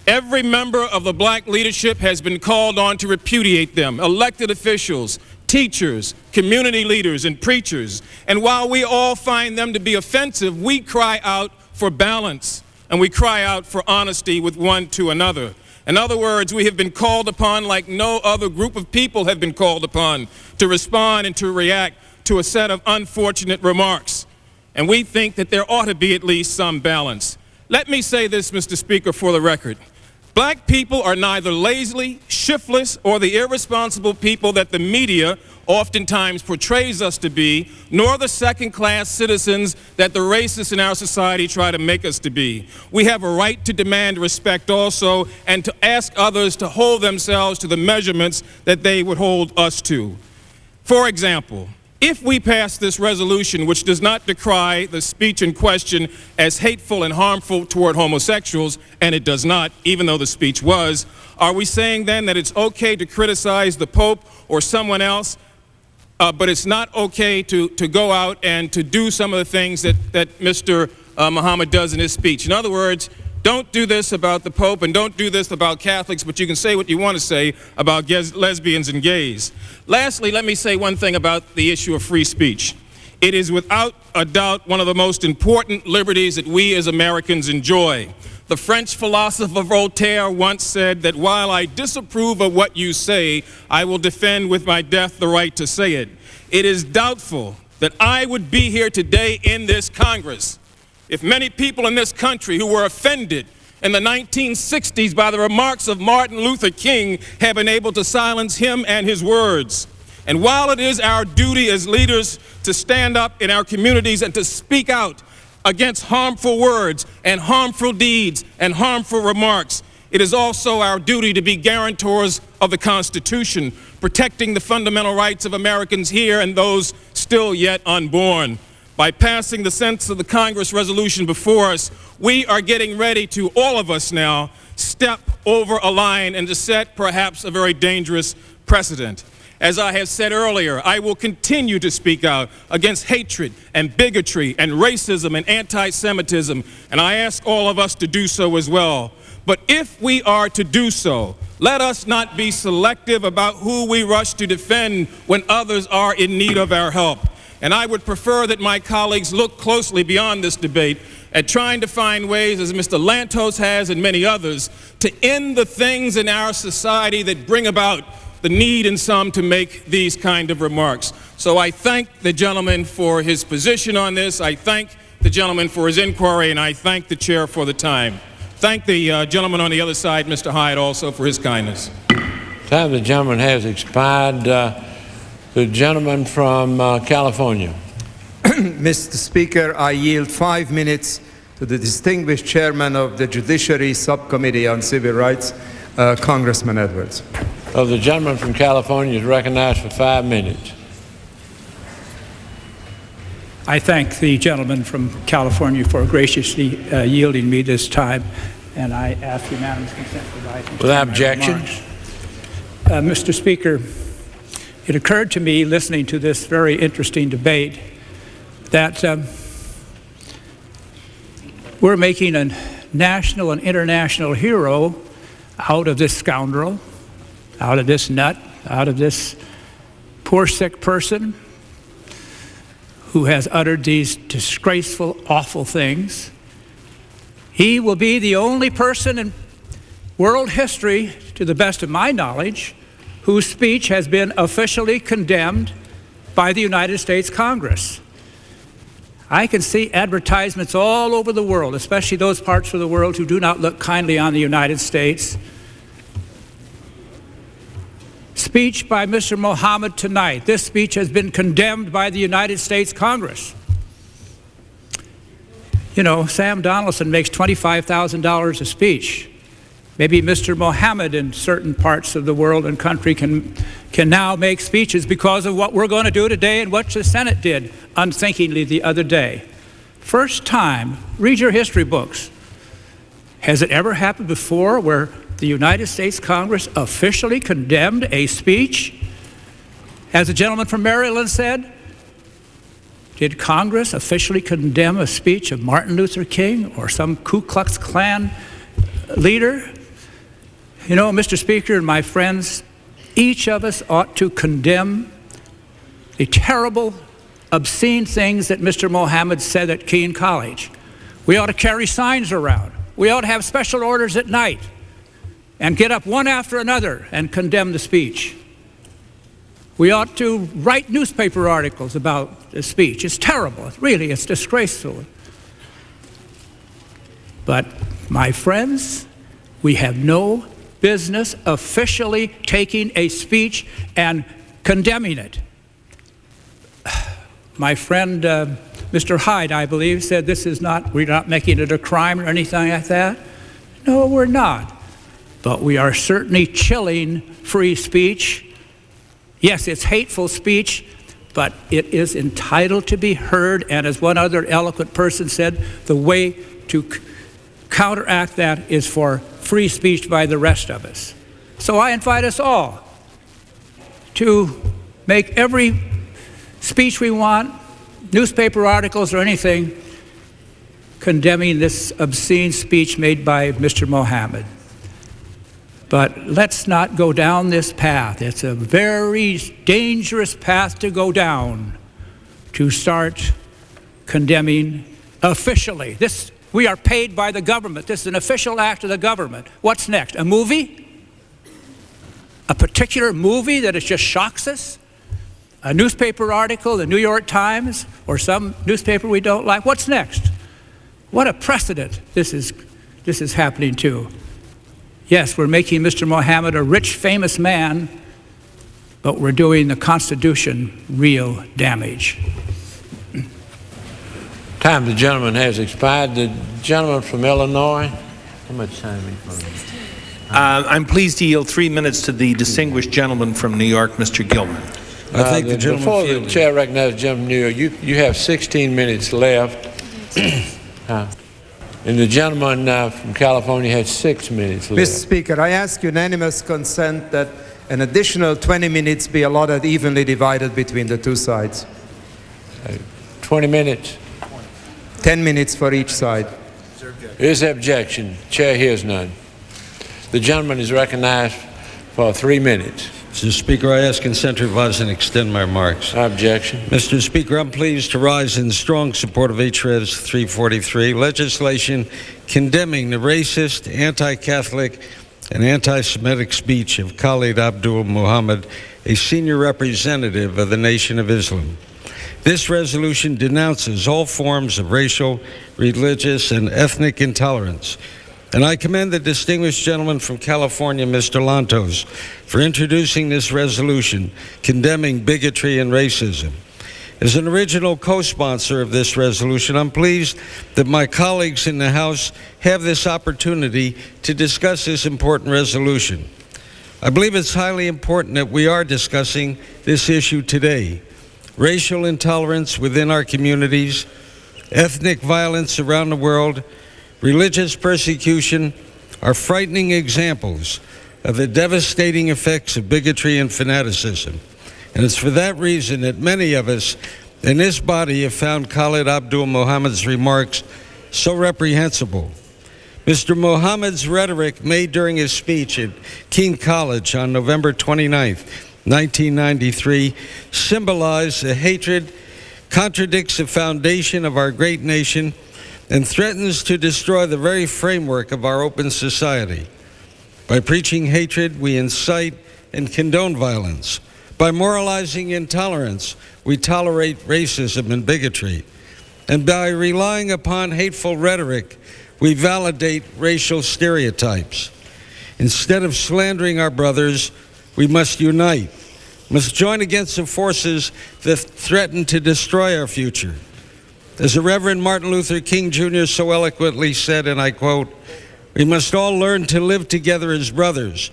every member of the black leadership has been called on to repudiate them, elected officials, teachers, community leaders, and preachers. And while we all find them to be offensive, we cry out for balance, and we cry out for honesty with one to another. In other words, we have been called upon like no other group of people have been called upon to respond and to react to a set of unfortunate remarks. And we think that there ought to be at least some balance. Let me say this, Mr. Speaker, for the record. Black people are neither lazy, shiftless, or the irresponsible people that the media oftentimes portrays us to be, nor the second-class citizens that the racists in our society try to make us to be. We have a right to demand respect also, and to ask others to hold themselves to the measurements that they would hold us to. For example, if we pass this resolution, which does not decry the speech in question as hateful and harmful toward homosexuals, and it does not, even though the speech was, are we saying then that it's okay to criticize the Pope or someone else, but it's not okay to go out and to do some of the things that Mr. Muhammad does in his speech? In other words, don't do this about the Pope and don't do this about Catholics, but you can say what you want to say about lesbians and gays. Lastly, let me say one thing about the issue of free speech. It is without a doubt one of the most important liberties that we as Americans enjoy. The French philosopher Voltaire once said that while I disapprove of what you say, I will defend with my death the right to say it. It is doubtful that I would be here today in this Congress if many people in this country who were offended in the 1960s by the remarks of Martin Luther King have been able to silence him and his words. And while it is our duty as leaders to stand up in our communities and to speak out against harmful words and harmful deeds and harmful remarks, it is also our duty to be guarantors of the Constitution, protecting the fundamental rights of Americans here and those still yet unborn. By passing the sense of the Congress resolution before us, we are getting ready to, all of us now, step over a line and to set perhaps a very dangerous precedent. As I have said earlier, I will continue to speak out against hatred and bigotry and racism and anti-Semitism, and I ask all of us to do so as well. But if we are to do so, let us not be selective about who we rush to defend when others are in need of our help. And I would prefer that my colleagues look closely beyond this debate at trying to find ways, as Mr. Lantos has and many others, to end the things in our society that bring about the need in some to make these kind of remarks. So I thank the gentleman for his position on this. I thank the gentleman for his inquiry, and I thank the chair for the time. Thank the gentleman on the other side, Mr. Hyde, also for his kindness. Time the gentleman has expired. The gentleman from California. Mr. Speaker, I yield 5 minutes to the distinguished chairman of the Judiciary Subcommittee on Civil Rights, Congressman Edwards. The gentleman from California is recognized for 5 minutes. I thank the gentleman from California for graciously yielding me this time, and I ask unanimous consent to rise. Without objection. Mr. Speaker, it occurred to me, listening to this very interesting debate, that we're making a national and international hero out of this scoundrel, out of this nut, out of this poor sick person who has uttered these disgraceful, awful things. He will be the only person in world history, to the best of my knowledge, whose speech has been officially condemned by the United States Congress. I can see advertisements all over the world, especially those parts of the world who do not look kindly on the United States. Speech by Mr. Muhammad tonight. This speech has been condemned by the United States Congress. You know, Sam Donaldson makes $25,000 a speech. Maybe Mr. Muhammad in certain parts of the world and country can now make speeches because of what we're going to do today and what the Senate did unthinkingly the other day. First time, read your history books. Has it ever happened before where the United States Congress officially condemned a speech? As the gentleman from Maryland said, did Congress officially condemn a speech of Martin Luther King or some Ku Klux Klan leader? You know, Mr. Speaker and my friends, each of us ought to condemn the terrible, obscene things that Mr. Muhammad said at Kean College. We ought to carry signs around. We ought to have special orders at night and get up one after another and condemn the speech. We ought to write newspaper articles about the speech. It's terrible. It's disgraceful. But, my friends, we have no business officially taking a speech and condemning it. My friend, Mr. Hyde, I believe, said we're not making it a crime or anything like that. No, we're not. But we are certainly chilling free speech. Yes, it's hateful speech, but it is entitled to be heard. And as one other eloquent person said, the way to counteract that is for free speech by the rest of us. So I invite us all to make every speech we want, newspaper articles or anything, condemning this obscene speech made by Mr. Muhammad. But let's not go down this path. It's a very dangerous path to go down, to start condemning officially. We are paid by the government. This is an official act of the government. What's next? A movie? A particular movie that it just shocks us? A newspaper article, the New York Times, or some newspaper we don't like? What's next? What a precedent this is happening to. Yes, we're making Mr. Muhammad a rich, famous man, but we're doing the Constitution real damage. Time the gentleman has expired. The gentleman from Illinois, how much time is it? I'm pleased to yield 3 minutes to the distinguished gentleman from New York, Mr. Gilman. I think the gentleman before the chair recognizes the gentleman from New York, you have 16 minutes left. And the gentleman from California has 6 minutes left. Mr. Speaker, I ask unanimous consent that an additional 20 minutes be allotted evenly divided between the two sides. 20 minutes? 10 minutes for each side. Is there objection? Chair hears none. The gentleman is recognized for 3 minutes. Mr. Speaker, I ask consent to revise and extend my remarks. Objection. Mr. Speaker, I'm pleased to rise in strong support of H.Res. 343, legislation condemning the racist, anti-Catholic, and anti-Semitic speech of Khalid Abdul Muhammad, a senior representative of the Nation of Islam. This resolution denounces all forms of racial, religious, and ethnic intolerance. And I commend the distinguished gentleman from California, Mr. Lantos, for introducing this resolution condemning bigotry and racism. As an original co-sponsor of this resolution, I'm pleased that my colleagues in the House have this opportunity to discuss this important resolution. I believe it's highly important that we are discussing this issue today. Racial intolerance within our communities, ethnic violence around the world, religious persecution are frightening examples of the devastating effects of bigotry and fanaticism. And it's for that reason that many of us in this body have found Khalid Abdul Muhammad's remarks so reprehensible. Mr. Muhammad's rhetoric made during his speech at Kean College on November 29th, 1993, symbolized the hatred, contradicts the foundation of our great nation, and threatens to destroy the very framework of our open society. By preaching hatred, we incite and condone violence. By moralizing intolerance, we tolerate racism and bigotry. And by relying upon hateful rhetoric, we validate racial stereotypes. Instead of slandering our brothers, we must unite, must join against the forces that threaten to destroy our future. As the Reverend Martin Luther King Jr. so eloquently said, and I quote, "We must all learn to live together as brothers,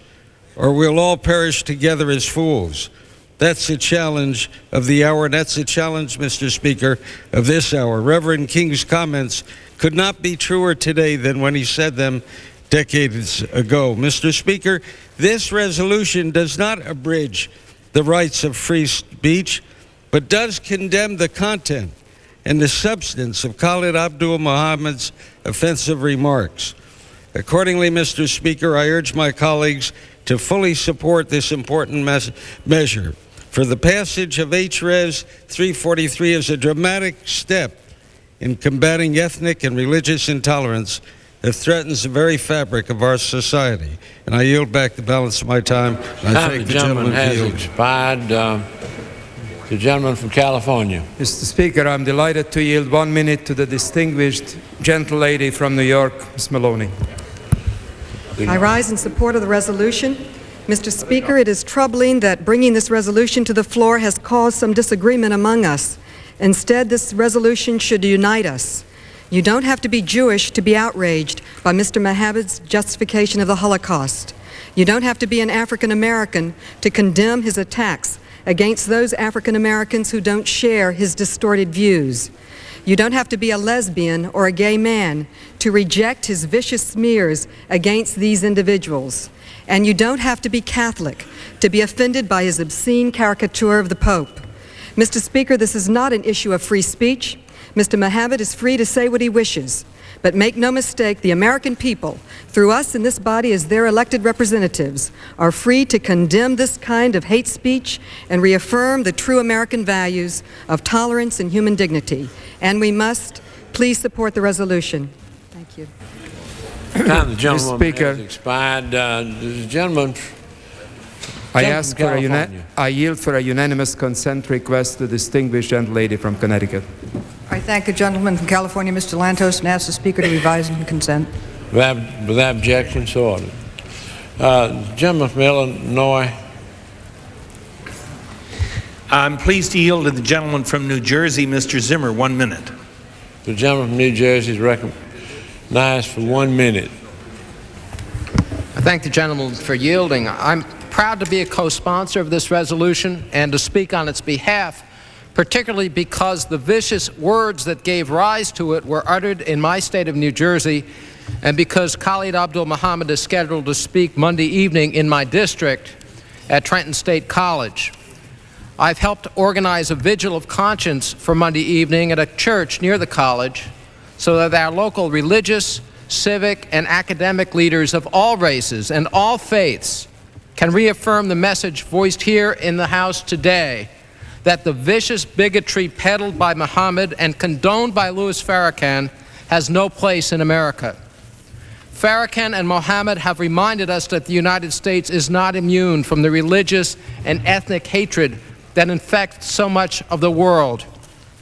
or we'll all perish together as fools." That's the challenge of the hour, and that's the challenge, Mr. Speaker, of this hour. Reverend King's comments could not be truer today than when he said them decades ago. Mr. Speaker, this resolution does not abridge the rights of free speech, but does condemn the content and the substance of Khalid Abdul Muhammad's offensive remarks. Accordingly, Mr. Speaker, I urge my colleagues to fully support this important measure. For the passage of H.Res. 343 is a dramatic step in combating ethnic and religious intolerance that threatens the very fabric of our society. And I yield back the balance of my time. And I thank the gentleman has for expired. The gentleman from California. Mr. Speaker, I'm delighted to yield 1 minute to the distinguished gentlelady from New York, Ms. Maloney. I rise in support of the resolution. Mr. Speaker, it is troubling that bringing this resolution to the floor has caused some disagreement among us. Instead, this resolution should unite us. You don't have to be Jewish to be outraged by Mr. Muhammad's justification of the Holocaust. You don't have to be an African American to condemn his attacks against those African Americans who don't share his distorted views. You don't have to be a lesbian or a gay man to reject his vicious smears against these individuals. And you don't have to be Catholic to be offended by his obscene caricature of the Pope. Mr. Speaker, this is not an issue of free speech. Mr. Muhammad is free to say what he wishes. But make no mistake, the American people, through us in this body as their elected representatives, are free to condemn this kind of hate speech and reaffirm the true American values of tolerance and human dignity. And we must please support the resolution. Thank you. Time the gentleman has expired. The gentleman. I yield for a unanimous consent request to the distinguished gentlelady from Connecticut. I thank the gentleman from California, Mr. Lantos, and ask the Speaker to revise and consent. Without objection, so ordered. Gentleman from Illinois. I'm pleased to yield to the gentleman from New Jersey, Mr. Zimmer, 1 minute. The gentleman from New Jersey is recognized for 1 minute. I thank the gentleman for yielding. I'm proud to be a co-sponsor of this resolution and to speak on its behalf, particularly because the vicious words that gave rise to it were uttered in my state of New Jersey, and because Khalid Abdul Muhammad is scheduled to speak Monday evening in my district at Trenton State College. I've helped organize a vigil of conscience for Monday evening at a church near the college so that our local religious, civic, and academic leaders of all races and all faiths can reaffirm the message voiced here in the House today, that the vicious bigotry peddled by Muhammad and condoned by Louis Farrakhan has no place in America. Farrakhan and Muhammad have reminded us that the United States is not immune from the religious and ethnic hatred that infects so much of the world.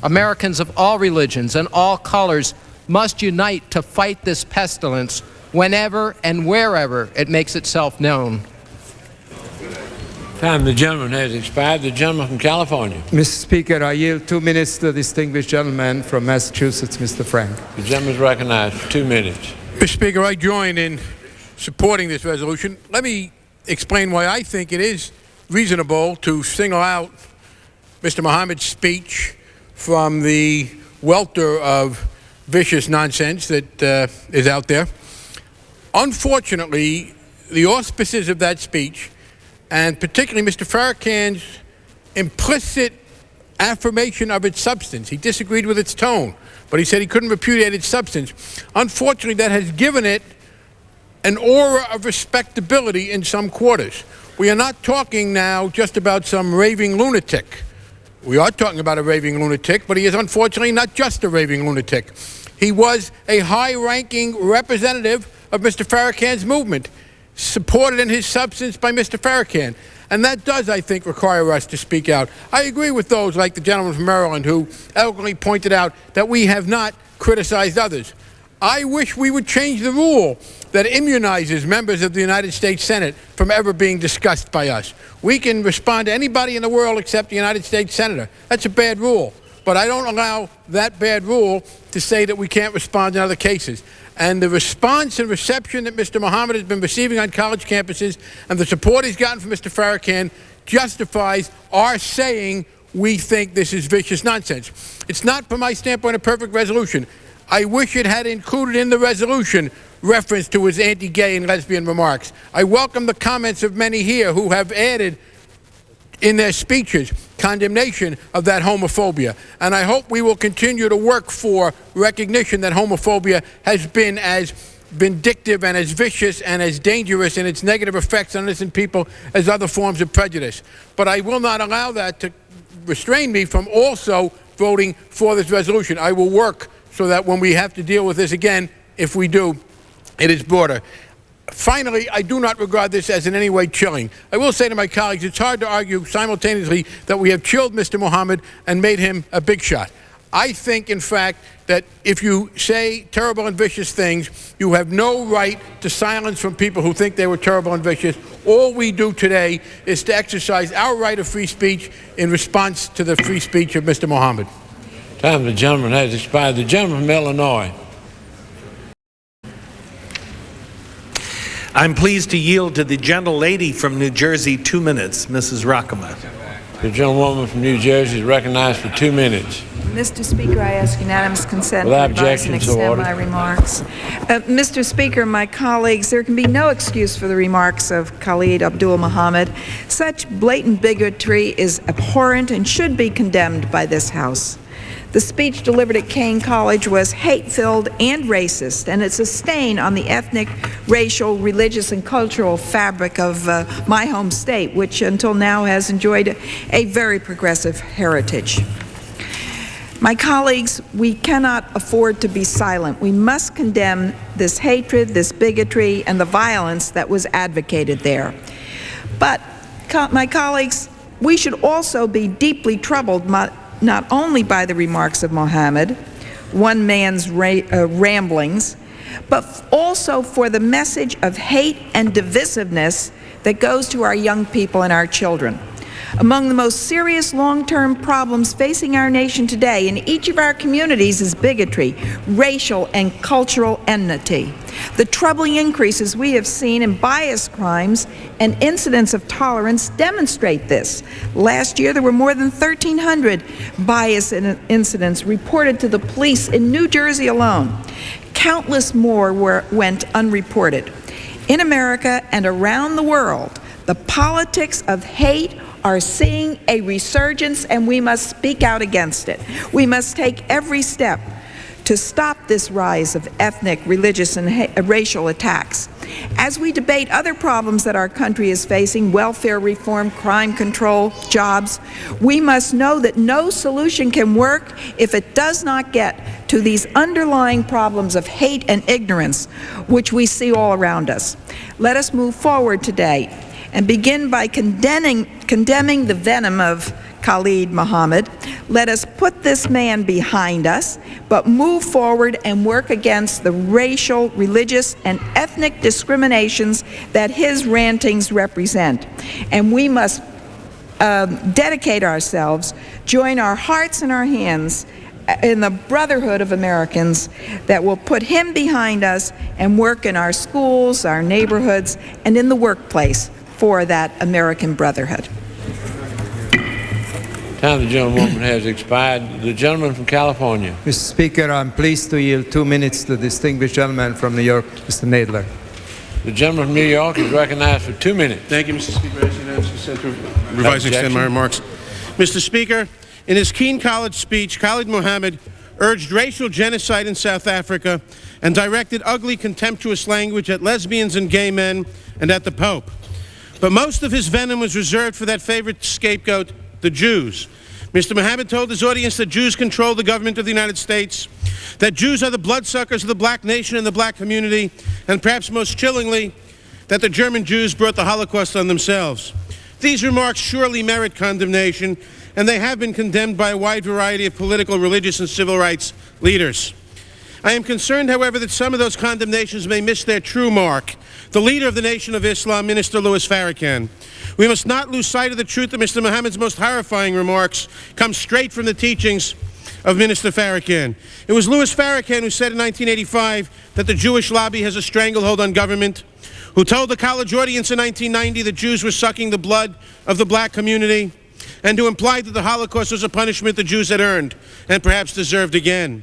Americans of all religions and all colors must unite to fight this pestilence whenever and wherever it makes itself known. Time the gentleman has expired. The gentleman from California. Mr. Speaker, I yield 2 minutes to the distinguished gentleman from Massachusetts, Mr. Frank. The gentleman is recognized for 2 minutes. Mr. Speaker, I join in supporting this resolution. Let me explain why I think it is reasonable to single out Mr. Muhammad's speech from the welter of vicious nonsense that is out there. Unfortunately, the auspices of that speech, and particularly Mr. Farrakhan's implicit affirmation of its substance. He disagreed with its tone, but he said he couldn't repudiate its substance. Unfortunately, that has given it an aura of respectability in some quarters. We are not talking now just about some raving lunatic. We are talking about a raving lunatic, but he is unfortunately not just a raving lunatic. He was a high-ranking representative of Mr. Farrakhan's movement, supported in his substance by Mr. Farrakhan. And that does, I think, require us to speak out. I agree with those like the gentleman from Maryland who eloquently pointed out that we have not criticized others. I wish we would change the rule that immunizes members of the United States Senate from ever being discussed by us. We can respond to anybody in the world except the United States Senator. That's a bad rule. But I don't allow that bad rule to say that we can't respond in other cases. And the response and reception that Mr. Muhammad has been receiving on college campuses and the support he's gotten from Mr. Farrakhan justifies our saying we think this is vicious nonsense. It's not, from my standpoint, a perfect resolution. I wish it had included in the resolution reference to his anti-gay and lesbian remarks. I welcome the comments of many here who have added in their speeches condemnation of that homophobia. And I hope we will continue to work for recognition that homophobia has been as vindictive and as vicious and as dangerous in its negative effects on innocent people as other forms of prejudice. But I will not allow that to restrain me from also voting for this resolution. I will work so that when we have to deal with this again, if we do, it is broader. Finally, I do not regard this as in any way chilling. I will say to my colleagues, it's hard to argue simultaneously that we have chilled Mr. Muhammad and made him a big shot. I think, in fact, that if you say terrible and vicious things, you have no right to silence from people who think they were terrible and vicious. All we do today is to exercise our right of free speech in response to the free speech of Mr. Muhammad. Time of the gentleman has expired. The gentleman from Illinois. I'm pleased to yield to the gentlelady from New Jersey 2 minutes, Mrs. Rockema. The gentlewoman from New Jersey is recognized for 2 minutes. Mr. Speaker, I ask unanimous consent Without to revise and objection, so extend ordered. my remarks. Mr. Speaker, my colleagues, there can be no excuse for the remarks of Khalid Abdul Muhammad. Such blatant bigotry is abhorrent and should be condemned by this House. The speech delivered at Kean College was hate-filled and racist, and it's a stain on the ethnic, racial, religious, and cultural fabric of my home state, which until now has enjoyed a very progressive heritage. My colleagues, we cannot afford to be silent. We must condemn this hatred, this bigotry, and the violence that was advocated there. But, my colleagues, we should also be deeply troubled not only by the remarks of Muhammad, one man's ramblings, but also for the message of hate and divisiveness that goes to our young people and our children. Among the most serious long-term problems facing our nation today in each of our communities is bigotry, racial and cultural enmity. The troubling increases we have seen in bias crimes and incidents of tolerance demonstrate this. Last year, there were more than 1,300 bias incidents reported to the police in New Jersey alone. Countless more went unreported. In America and around the world, the politics of hate are seeing a resurgence, and we must speak out against it. We must take every step to stop this rise of ethnic, religious, and racial attacks. As we debate other problems that our country is facing, welfare reform, crime control, jobs, we must know that no solution can work if it does not get to these underlying problems of hate and ignorance, which we see all around us. Let us move forward today and begin by condemning the venom of Khalid Muhammad. Let us put this man behind us, but move forward and work against the racial, religious, and ethnic discriminations that his rantings represent. And we must dedicate ourselves, join our hearts and our hands in the brotherhood of Americans that will put him behind us and work in our schools, our neighborhoods, and in the workplace for that American brotherhood. Time of the gentlewoman has expired. The gentleman from California. Mr. Speaker, I'm pleased to yield 2 minutes to the distinguished gentleman from New York, Mr. Nadler. The gentleman from New York is recognized for 2 minutes. Thank you, Mr. Speaker. I unanimous consent to revise and extend my remarks. Mr. Speaker, in his Kean College speech, Khalid Muhammad urged racial genocide in South Africa and directed ugly, contemptuous language at lesbians and gay men and at the Pope. But most of his venom was reserved for that favorite scapegoat, the Jews. Mr. Muhammad told his audience that Jews control the government of the United States, that Jews are the bloodsuckers of the black nation and the black community, and perhaps most chillingly, that the German Jews brought the Holocaust on themselves. These remarks surely merit condemnation, and they have been condemned by a wide variety of political, religious, and civil rights leaders. I am concerned, however, that some of those condemnations may miss their true mark. The leader of the Nation of Islam, Minister Louis Farrakhan. We must not lose sight of the truth that Mr. Muhammad's most horrifying remarks come straight from the teachings of Minister Farrakhan. It was Louis Farrakhan who said in 1985 that the Jewish lobby has a stranglehold on government, who told the college audience in 1990 that Jews were sucking the blood of the black community, and who implied that the Holocaust was a punishment the Jews had earned and perhaps deserved again.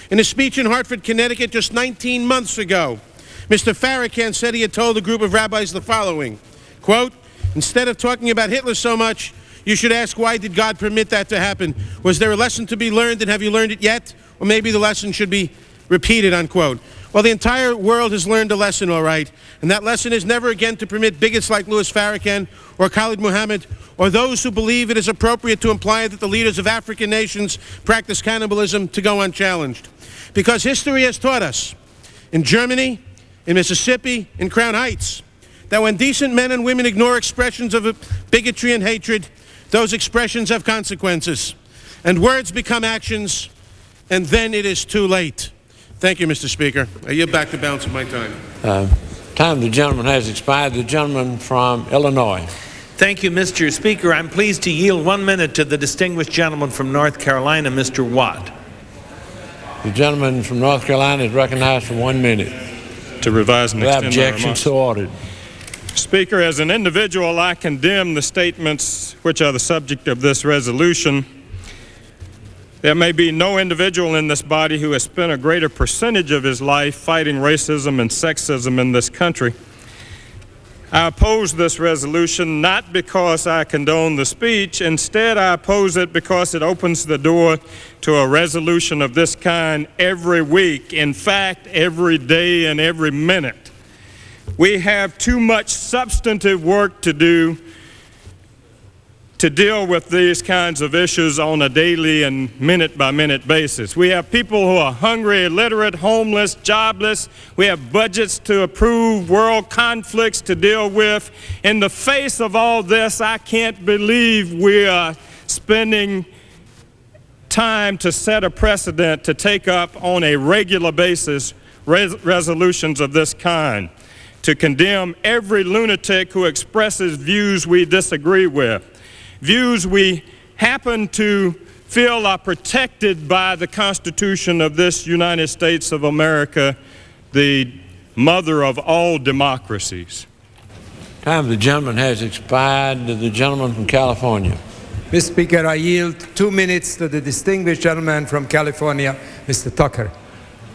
In a speech in Hartford, Connecticut just 19 months ago, Mr. Farrakhan said he had told a group of rabbis the following, quote, "Instead of talking about Hitler so much, you should ask, why did God permit that to happen? Was there a lesson to be learned, and have you learned it yet? Or maybe the lesson should be repeated," unquote. Well, the entire world has learned a lesson, all right, and that lesson is never again to permit bigots like Louis Farrakhan or Khalid Muhammad or those who believe it is appropriate to imply that the leaders of African nations practice cannibalism to go unchallenged. Because history has taught us, in Germany, in Mississippi, in Crown Heights, that when decent men and women ignore expressions of bigotry and hatred, those expressions have consequences. And words become actions, and then it is too late. Thank you, Mr. Speaker. I yield back the balance of my time. Time of the gentleman has expired. The gentleman from Illinois. Thank you, Mr. Speaker. I'm pleased to yield 1 minute to the distinguished gentleman from North Carolina, Mr. Watt. The gentleman from North Carolina is recognized for 1 minute. To revise and extend my objection, remarks. so ordered. Speaker, as an individual, I condemn the statements which are the subject of this resolution. There may be no individual in this body who has spent a greater percentage of his life fighting racism and sexism in this country. I oppose this resolution not because I condone the speech. Instead, I oppose it because it opens the door to a resolution of this kind every week. In fact, every day and every minute. We have too much substantive work to do to deal with these kinds of issues on a daily and minute-by-minute basis. We have people who are hungry, illiterate, homeless, jobless. We have budgets to approve, world conflicts to deal with. In the face of all this, I can't believe we are spending time to set a precedent to take up on a regular basis resolutions of this kind, to condemn every lunatic who expresses views we disagree with. Views we happen to feel are protected by the Constitution of this United States of America, the mother of all democracies. Time of the gentleman has expired. The gentleman from California. Mr. Speaker, I yield 2 minutes to the distinguished gentleman from California, Mr. Tucker.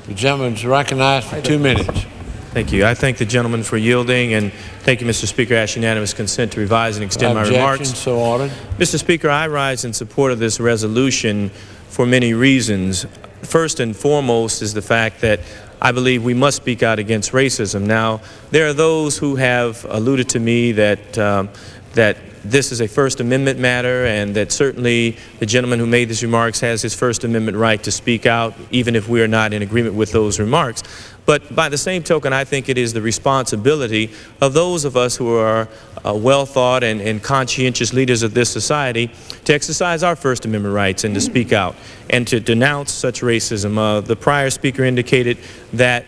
The gentleman is recognized for 2 minutes. Thank you. I thank the gentleman for yielding, and thank you, Mr. Speaker. I ask unanimous consent to revise and extend my remarks. So ordered. Mr. Speaker, I rise in support of this resolution for many reasons. First and foremost is the fact that I believe we must speak out against racism. Now, there are those who have alluded to me that this is a First Amendment matter, and that certainly the gentleman who made these remarks has his First Amendment right to speak out, even if we are not in agreement with those remarks. But by the same token, I think it is the responsibility of those of us who are well-thought and conscientious leaders of this society to exercise our First Amendment rights and to speak out and to denounce such racism. The prior speaker indicated that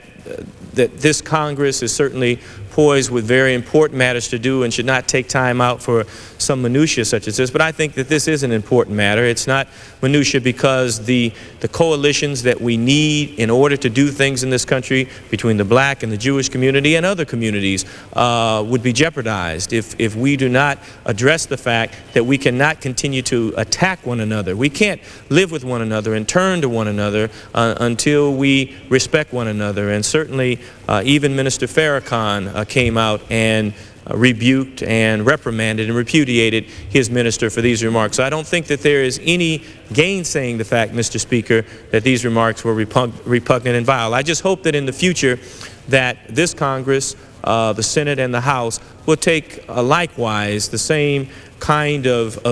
this Congress is certainly poised with very important matters to do and should not take time out for some minutia such as this. But I think that this is an important matter. It's not minutia because the coalitions that we need in order to do things in this country between the black and the Jewish community and other communities would be jeopardized if we do not address the fact that we cannot continue to attack one another. We can't live with one another and turn to one another until we respect one another. And certainly even Minister Farrakhan came out and rebuked and reprimanded and repudiated his minister for these remarks. So I don't think that there is any gainsaying the fact, Mr. Speaker, that these remarks were repugnant and vile. I just hope that in the future that this Congress, the Senate and the House will take likewise the same kind of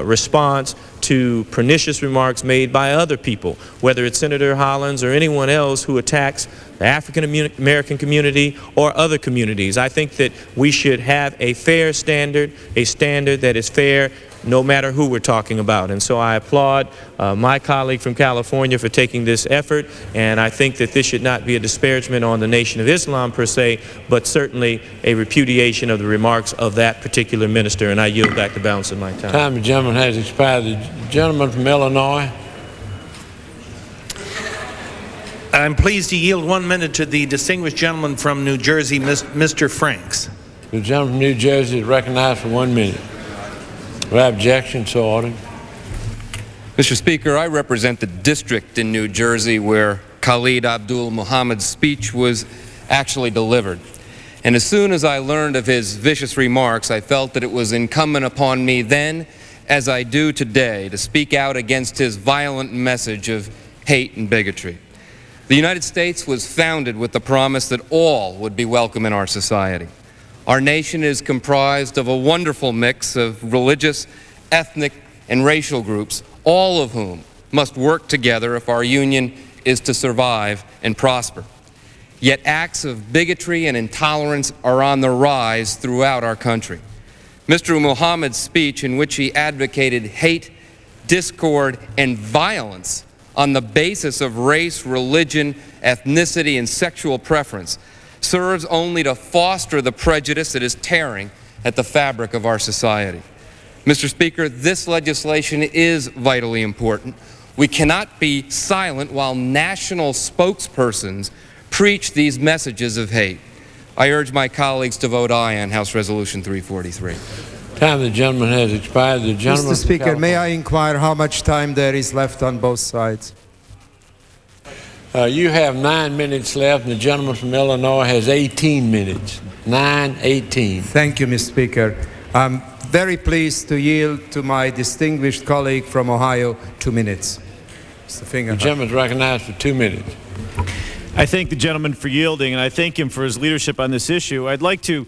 response to pernicious remarks made by other people, whether it's Senator Hollins or anyone else who attacks the African American community or other communities. I think that we should have a fair standard, a standard that is fair no matter who we're talking about. And so I applaud my colleague from California for taking this effort, and I think that this should not be a disparagement on the Nation of Islam per se, but certainly a repudiation of the remarks of that particular minister, and I yield back the balance of my time. Time of the gentleman has expired. The gentleman from Illinois. I'm pleased to yield 1 minute to the distinguished gentleman from New Jersey, Mr. Franks. The gentleman from New Jersey is recognized for 1 minute. Without objection, so ordered. Mr. Speaker, I represent the district in New Jersey where Khalid Abdul Muhammad's speech was actually delivered. And as soon as I learned of his vicious remarks, I felt that it was incumbent upon me then, as I do today, to speak out against his violent message of hate and bigotry. The United States was founded with the promise that all would be welcome in our society. Our nation is comprised of a wonderful mix of religious, ethnic, and racial groups, all of whom must work together if our union is to survive and prosper. Yet acts of bigotry and intolerance are on the rise throughout our country. Mr. Muhammad's speech, in which he advocated hate, discord, and violence on the basis of race, religion, ethnicity, and sexual preference, serves only to foster the prejudice that is tearing at the fabric of our society. Mr. Speaker, this legislation is vitally important. We cannot be silent while national spokespersons preach these messages of hate. I urge my colleagues to vote aye on House Resolution 343. Time of the gentleman has expired. The gentleman Mr. Speaker, may I inquire how much time there is left on both sides? You have 9 minutes left, and the gentleman from Illinois has 18 minutes. 9:18. Thank you, Mr. Speaker. I'm very pleased to yield to my distinguished colleague from Ohio 2 minutes. Mr. Finger. The gentleman is recognized for 2 minutes. I thank the gentleman for yielding, and I thank him for his leadership on this issue. I'd like to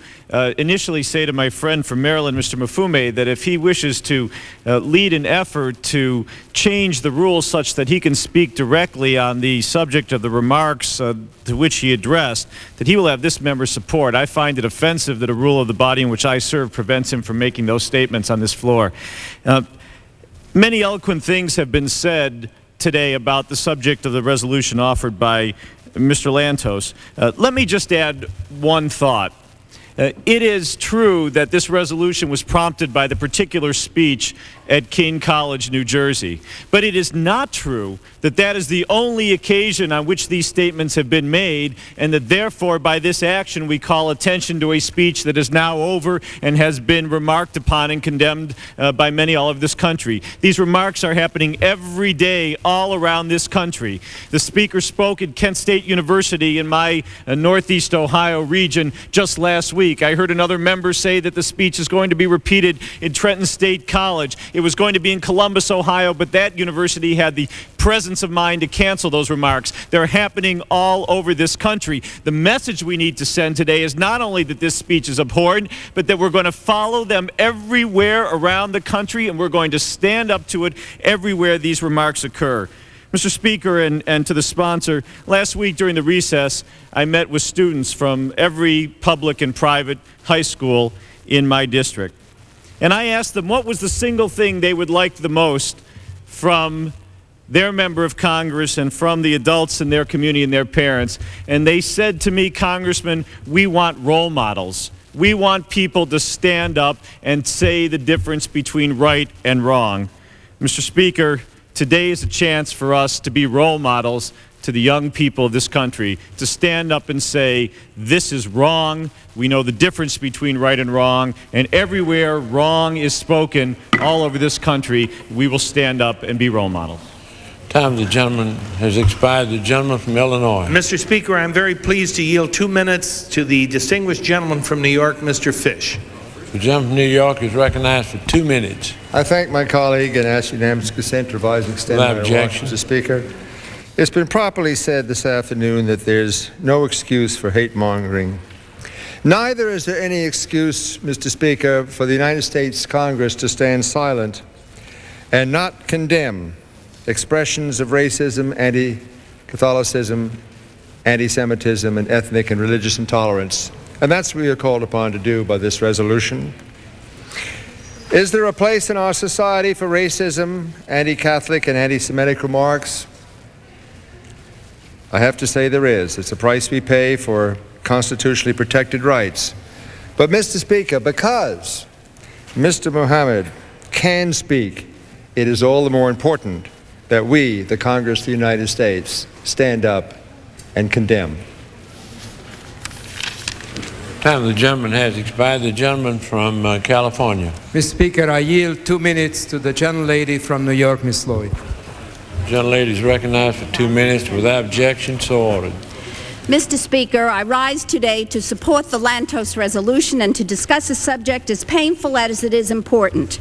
initially say to my friend from Maryland, Mr. Mafumeh, that if he wishes to lead an effort to change the rules such that he can speak directly on the subject of the remarks to which he addressed, that he will have this member's support. I find it offensive that a rule of the body in which I serve prevents him from making those statements on this floor. Many eloquent things have been said today about the subject of the resolution offered by Mr. Lantos. Let me just add one thought. It is true that this resolution was prompted by the particular speech at Kean College, New Jersey. But it is not true that that is the only occasion on which these statements have been made, and that therefore by this action we call attention to a speech that is now over and has been remarked upon and condemned by many all over this country. These remarks are happening every day all around this country. The speaker spoke at Kent State University in my Northeast Ohio region just last week. I heard another member say that the speech is going to be repeated in Trenton State College. It was going to be in Columbus, Ohio, but that university had the presence of mind to cancel those remarks. They're happening all over this country. The message we need to send today is not only that this speech is abhorrent, but that we're going to follow them everywhere around the country, and we're going to stand up to it everywhere these remarks occur. Mr. Speaker, and to the sponsor, last week during the recess, I met with students from every public and private high school in my district. And I asked them what was the single thing they would like the most from their member of Congress and from the adults in their community and their parents. And they said to me, Congressman, we want role models. We want people to stand up and say the difference between right and wrong. Mr. Speaker, today is a chance for us to be role models to the young people of this country, to stand up and say, this is wrong. We know the difference between right and wrong, and everywhere wrong is spoken all over this country, we will stand up and be role models. Time of the gentleman has expired. The gentleman from Illinois. Mr. Speaker, I'm very pleased to yield 2 minutes to the distinguished gentleman from New York, Mr. Fish. The gentleman from New York is recognized for 2 minutes. I thank my colleague and ask unanimous consent to revise and extend my remarks, Mr. Speaker. It's been properly said this afternoon that there's no excuse for hate-mongering. Neither is there any excuse, Mr. Speaker, for the United States Congress to stand silent and not condemn expressions of racism, anti-Catholicism, anti-Semitism, and ethnic and religious intolerance. And that's what we are called upon to do by this resolution. Is there a place in our society for racism, anti-Catholic, and anti-Semitic remarks? I have to say there is. It's a price we pay for constitutionally protected rights. But, Mr. Speaker, because Mr. Muhammad can speak, it is all the more important that we, the Congress of the United States, stand up and condemn. Time of the gentleman has expired. The gentleman from California. Mr. Speaker, I yield 2 minutes to the gentlelady from New York, Ms. Lloyd. The gentlelady is recognized for 2 minutes. Without objection, so ordered. Mr. Speaker, I rise today to support the Lantos resolution and to discuss a subject as painful as it is important.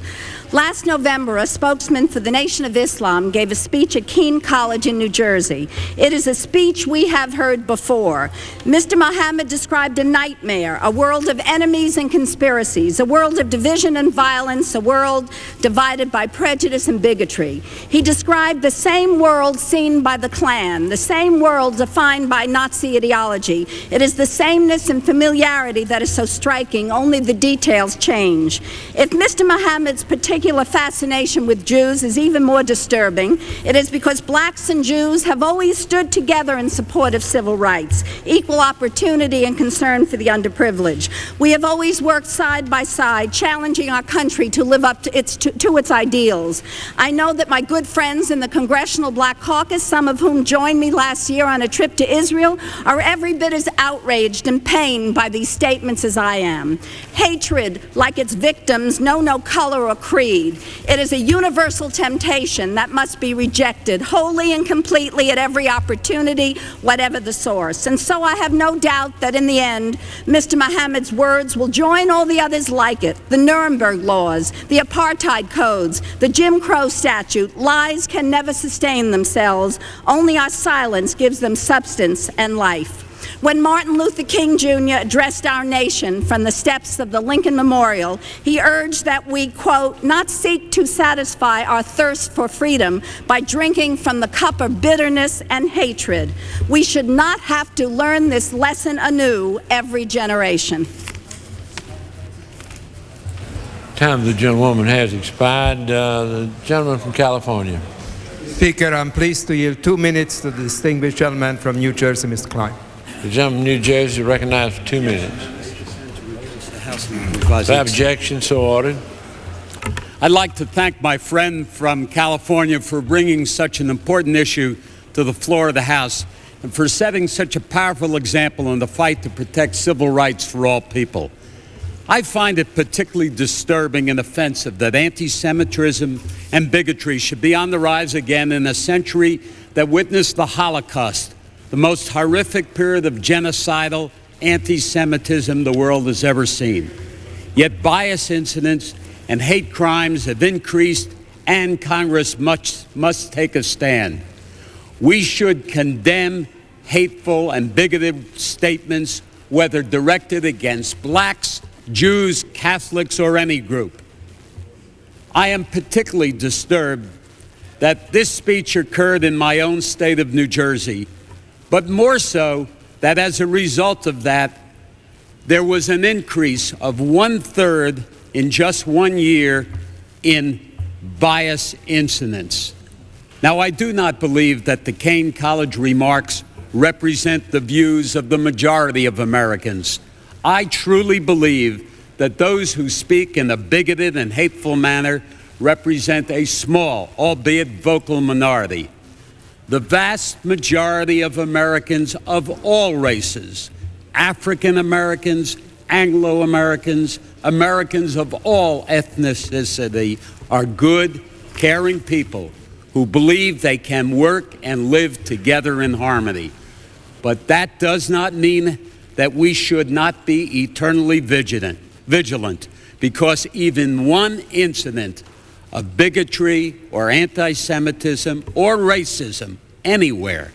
Last November, a spokesman for the Nation of Islam gave a speech at Kean College in New Jersey. It is a speech we have heard before. Mr. Muhammad described a nightmare, a world of enemies and conspiracies, a world of division and violence, a world divided by prejudice and bigotry. He described the same world seen by the Klan, the same world defined by Nazi ideology. It is the sameness and familiarity that is so striking, only the details change. If Mr. Muhammad's particular fascination with Jews is even more disturbing, it is because blacks and Jews have always stood together in support of civil rights, equal opportunity, and concern for the underprivileged. We have always worked side by side, challenging our country to live up to its ideals. I know that my good friends in the Congressional Black Caucus, some of whom joined me last year on a trip to Israel, are every bit as outraged and pained by these statements as I am. Hatred, like its victims, know no color or creed. It is a universal temptation that must be rejected wholly and completely at every opportunity, whatever the source. And so I have no doubt that in the end, Mr. Muhammad's words will join all the others like it: the Nuremberg laws, the apartheid codes, the Jim Crow statute. Lies can never sustain themselves. Only our silence gives them substance and life. When Martin Luther King Jr. addressed our nation from the steps of the Lincoln Memorial, he urged that we, quote, not seek to satisfy our thirst for freedom by drinking from the cup of bitterness and hatred. We should not have to learn this lesson anew every generation. Time of the gentlewoman has expired. The gentleman from California. Speaker, I'm pleased to yield 2 minutes to the distinguished gentleman from New Jersey, Mr. Klein. The gentleman from New Jersey recognized for 2 minutes. Without objection, so ordered. I'd like to thank my friend from California for bringing such an important issue to the floor of the House and for setting such a powerful example in the fight to protect civil rights for all people. I find it particularly disturbing and offensive that anti-Semitism and bigotry should be on the rise again in a century that witnessed the Holocaust, the most horrific period of genocidal anti-Semitism the world has ever seen. Yet bias incidents and hate crimes have increased, and Congress must take a stand. We should condemn hateful and bigoted statements, whether directed against blacks, Jews, Catholics, or any group. I am particularly disturbed that this speech occurred in my own state of New Jersey, but more so that as a result of that, there was an increase of 1/3 in just 1 year in bias incidents. Now, I do not believe that the Kean College remarks represent the views of the majority of Americans. I truly believe that those who speak in a bigoted and hateful manner represent a small, albeit vocal, minority. The vast majority of Americans of all races, African Americans, Anglo Americans, Americans of all ethnicity, are good, caring people who believe they can work and live together in harmony. But that does not mean that we should not be eternally vigilant, because even one incident of bigotry or anti-Semitism or racism anywhere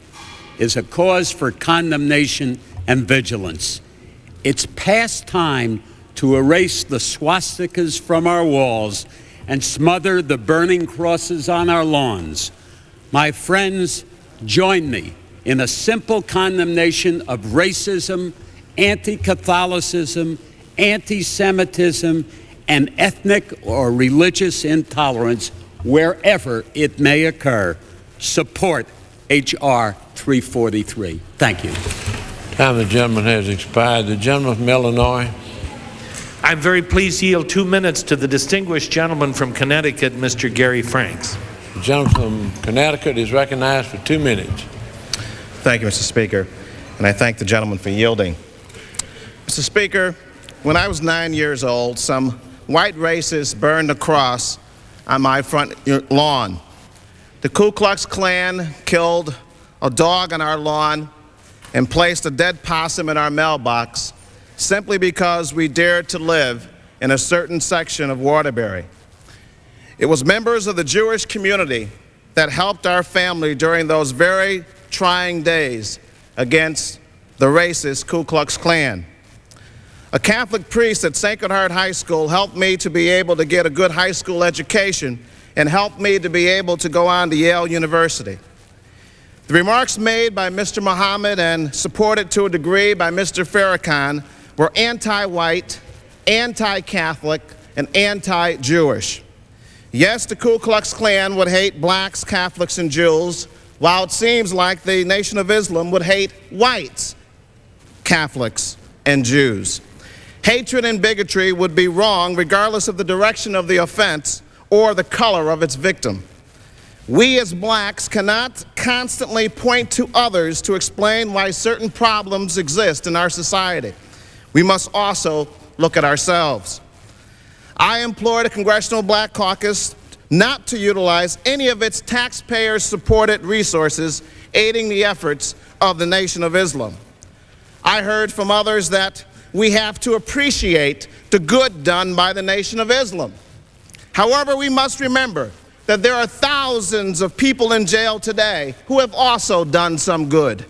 is a cause for condemnation and vigilance. It's past time to erase the swastikas from our walls and smother the burning crosses on our lawns. My friends, join me in a simple condemnation of racism, anti-Catholicism, anti-Semitism, and ethnic or religious intolerance wherever it may occur. Support H.R. 343. Thank you. Time the gentleman has expired. The gentleman from Illinois. I'm very pleased to yield 2 minutes to the distinguished gentleman from Connecticut, Mr. Gary Franks. The gentleman from Connecticut is recognized for 2 minutes. Thank you, Mr. Speaker, and I thank the gentleman for yielding. Mr. Speaker, when I was 9 years old, some white racists burned a cross on my front lawn. The Ku Klux Klan killed a dog on our lawn and placed a dead possum in our mailbox simply because we dared to live in a certain section of Waterbury. It was members of the Jewish community that helped our family during those very trying days against the racist Ku Klux Klan. A Catholic priest at Sacred Heart High School helped me to be able to get a good high school education and helped me to be able to go on to Yale University. The remarks made by Mr. Muhammad and supported to a degree by Mr. Farrakhan were anti-white, anti-Catholic, and anti-Jewish. Yes, the Ku Klux Klan would hate blacks, Catholics, and Jews, while it seems like the Nation of Islam would hate whites, Catholics, and Jews. Hatred and bigotry would be wrong regardless of the direction of the offense or the color of its victim. We as blacks cannot constantly point to others to explain why certain problems exist in our society. We must also look at ourselves. I implore the Congressional Black Caucus not to utilize any of its taxpayer-supported resources aiding the efforts of the Nation of Islam. I heard from others that we have to appreciate the good done by the Nation of Islam. However, we must remember that there are thousands of people in jail today who have also done some good.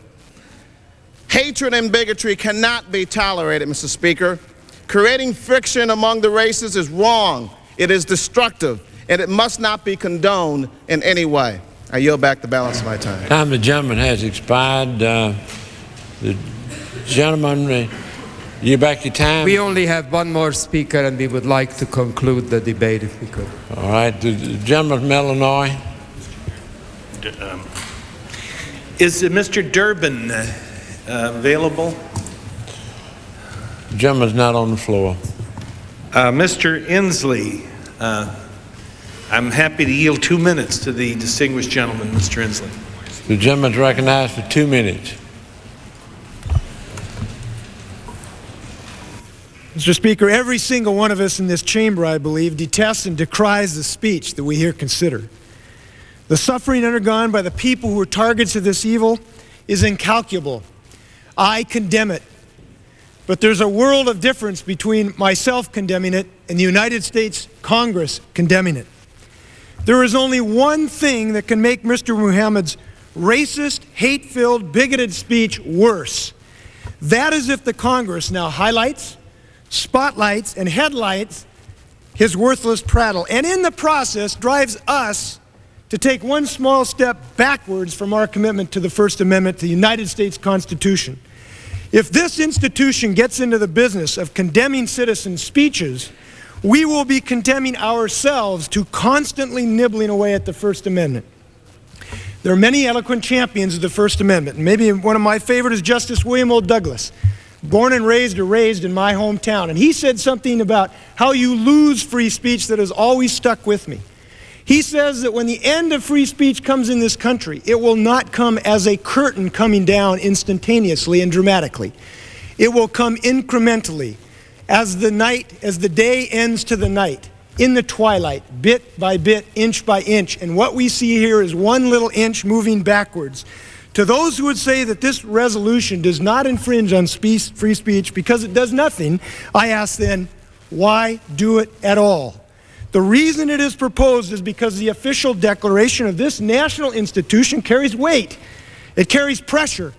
Hatred and bigotry cannot be tolerated, Mr. Speaker. Creating friction among the races is wrong, it is destructive, and it must not be condoned in any way. I yield back the balance of my time. Time the gentleman has expired. The gentleman, you back your time? We only have one more speaker, and we would like to conclude the debate if we could. All right. The gentleman from Illinois. Is Mr. Durbin available? The gentleman's not on the floor. Mr. Inslee, I'm happy to yield 2 minutes to the distinguished gentleman, Mr. Inslee. The gentleman's recognized for 2 minutes. Mr. Speaker, every single one of us in this chamber, I believe, detests and decries the speech that we here consider. The suffering undergone by the people who are targets of this evil is incalculable. I condemn it. But there's a world of difference between myself condemning it and the United States Congress condemning it. There is only one thing that can make Mr. Muhammad's racist, hate-filled, bigoted speech worse. That is if the Congress now highlights, spotlights, and headlights his worthless prattle, and in the process drives us to take one small step backwards from our commitment to the First Amendment to the United States Constitution. If this institution gets into the business of condemning citizens' speeches, we will be condemning ourselves to constantly nibbling away at the First Amendment. There are many eloquent champions of the First Amendment, and maybe one of my favorite is Justice William O. Douglas, born and raised in my hometown. And he said something about how you lose free speech that has always stuck with me. He says that when the end of free speech comes in this country, it will not come as a curtain coming down instantaneously and dramatically. It will come incrementally as the day ends to the night, in the twilight, bit by bit, inch by inch. And what we see here is one little inch moving backwards. To those who would say that this resolution does not infringe on free speech because it does nothing, I ask then, why do it at all? The reason it is proposed is because the official declaration of this national institution carries weight. It carries pressure.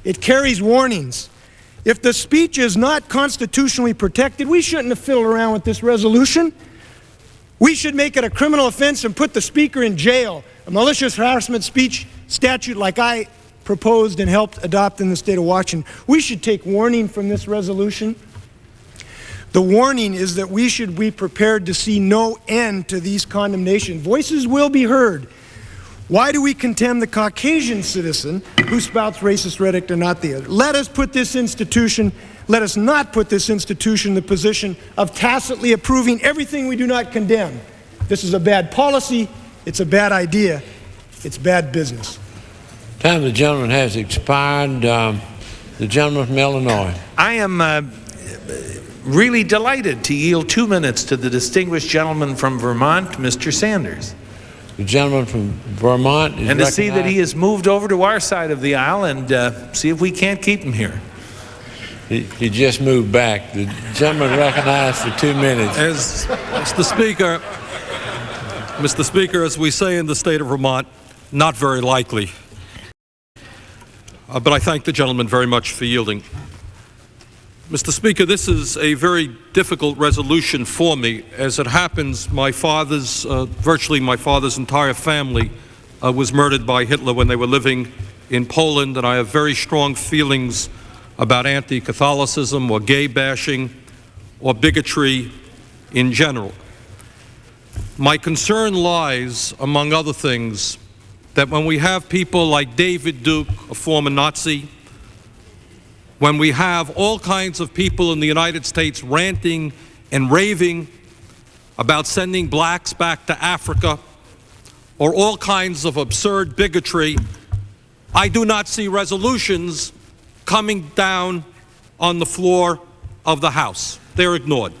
It carries warnings. If the speech is not constitutionally protected, we shouldn't have fiddled around with this resolution. We should make it a criminal offense and put the Speaker in jail. A malicious harassment speech statute like I proposed and helped adopt in the state of Washington. We should take warning from this resolution. The warning is that we should be prepared to see no end to these condemnations. Voices will be heard. Why do we condemn the Caucasian citizen who spouts racist rhetoric and not the other? Let us not put this institution in the position of tacitly approving everything we do not condemn. This is a bad policy, it's a bad idea, it's bad business. Time of the gentleman has expired. The gentleman from Illinois. I am really delighted to yield 2 minutes to the distinguished gentleman from Vermont, Mr. Sanders. The gentleman from Vermont is and to see that he has moved over to our side of the aisle and see if we can't keep him here. He just moved back. The gentleman recognized for 2 minutes. As Mr. Speaker, as we say in the state of Vermont, not very likely. But I thank the gentleman very much for yielding. Mr. Speaker, this is a very difficult resolution for me. As it happens, virtually my father's entire family was murdered by Hitler when they were living in Poland, and I have very strong feelings about anti-Catholicism or gay bashing or bigotry in general. My concern lies, among other things, that when we have people like David Duke, a former Nazi, when we have all kinds of people in the United States ranting and raving about sending blacks back to Africa, or all kinds of absurd bigotry, I do not see resolutions coming down on the floor of the House. They're ignored.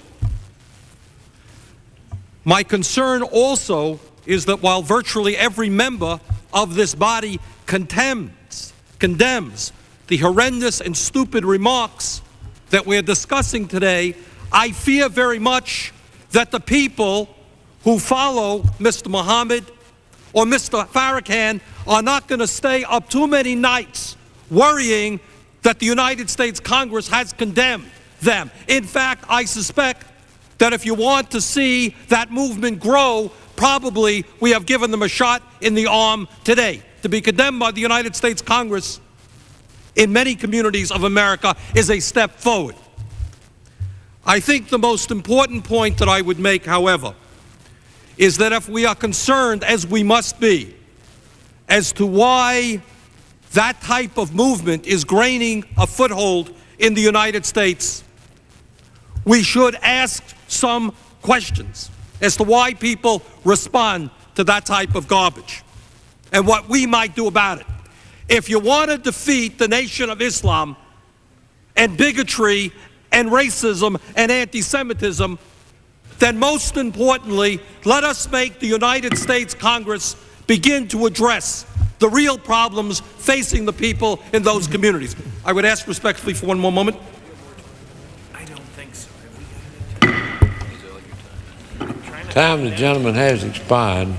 My concern also is that while virtually every member of this body condemns the horrendous and stupid remarks that we're discussing today, I fear very much that the people who follow Mr. Muhammad or Mr. Farrakhan are not going to stay up too many nights worrying that the United States Congress has condemned them. In fact, I suspect that if you want to see that movement grow, probably we have given them a shot in the arm today. To be condemned by the United States Congress in many communities of America is a step forward. I think the most important point that I would make, however, is that if we are concerned, as we must be, as to why that type of movement is gaining a foothold in the United States, we should ask some questions as to why people respond to that type of garbage and what we might do about it. If you want to defeat the Nation of Islam and bigotry and racism and anti-Semitism, then most importantly, let us make the United States Congress begin to address the real problems facing the people in those communities. I would ask respectfully for one more moment. I don't think so. Time the gentleman has expired.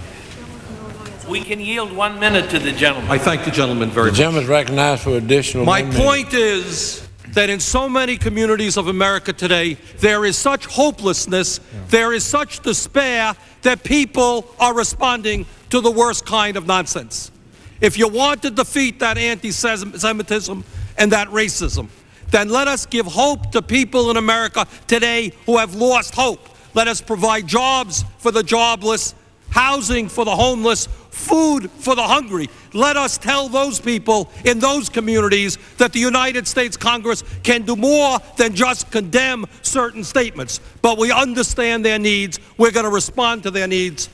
We can yield 1 minute to the gentleman. I thank the gentleman very much. The gentleman is recognized for additional My 1 minute. point is that in so many communities of America today, there is such hopelessness, there is such despair that people are responding to the worst kind of nonsense. If you want to defeat that anti-Semitism and that racism, then let us give hope to people in America today who have lost hope. Let us provide jobs for the jobless, housing for the homeless, food for the hungry. Let us tell those people in those communities that the United States Congress can do more than just condemn certain statements. But we understand their needs, we're going to respond to their needs,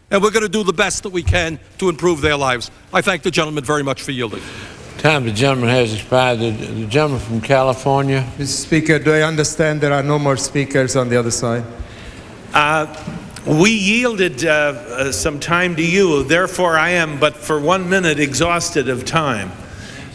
and we're going to do the best that we can to improve their lives. I thank the gentleman very much for yielding. Time the gentleman has expired. The gentleman from California. Mr. Speaker, do I understand there are no more speakers on the other side? We yielded some time to you, therefore I am, but for 1 minute, exhausted of time.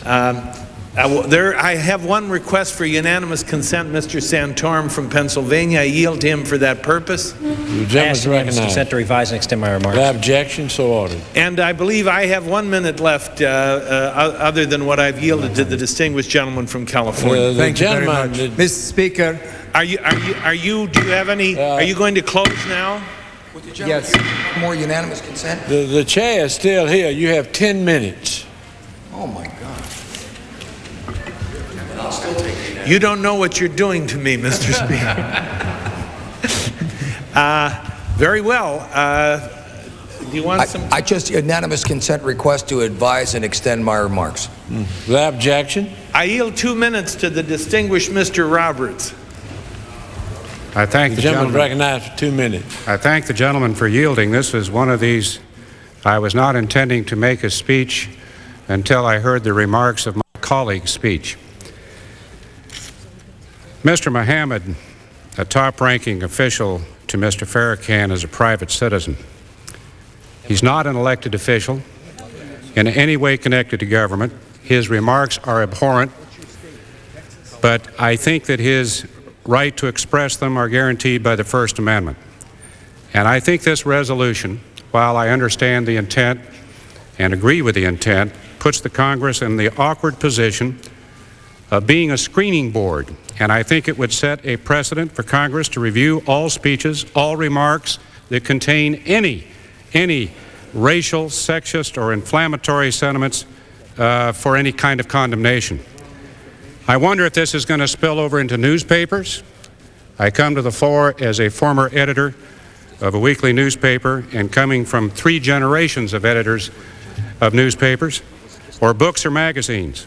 I have one request for unanimous consent. Mr. Santorum from Pennsylvania, I yield to him for that purpose. The gentleman's recognized. Consent to revise and extend my remarks. Without objection, so ordered. And I believe I have 1 minute left, other than what I've yielded to the distinguished gentleman from California. Thank you very much. Mr. Speaker. Do you have any, are you going to close now? Yes. More unanimous consent? The chair is still here. You have 10 minutes. Oh, my God. You don't know what you're doing to me, Mr. Speaker. Very well. Do you want some? I just unanimous consent request to advise and extend my remarks. Without objection. I yield 2 minutes to the distinguished Mr. Roberts. I thank the gentleman. Recognized for 2 minutes. I thank the gentleman for yielding. This is one of these. I was not intending to make a speech until I heard the remarks of my colleague's speech. Mr. Muhammad, a top-ranking official to Mr. Farrakhan, is a private citizen. He's not an elected official in any way connected to government. His remarks are abhorrent, but I think that his right to express them are guaranteed by the First Amendment. And I think this resolution, while I understand the intent and agree with the intent, puts the Congress in the awkward position of being a screening board. And I think it would set a precedent for Congress to review all speeches, all remarks that contain any racial, sexist, or inflammatory sentiments for any kind of condemnation. I wonder if this is going to spill over into newspapers. I come to the floor as a former editor of a weekly newspaper and coming from 3 generations of editors of newspapers, or books or magazines.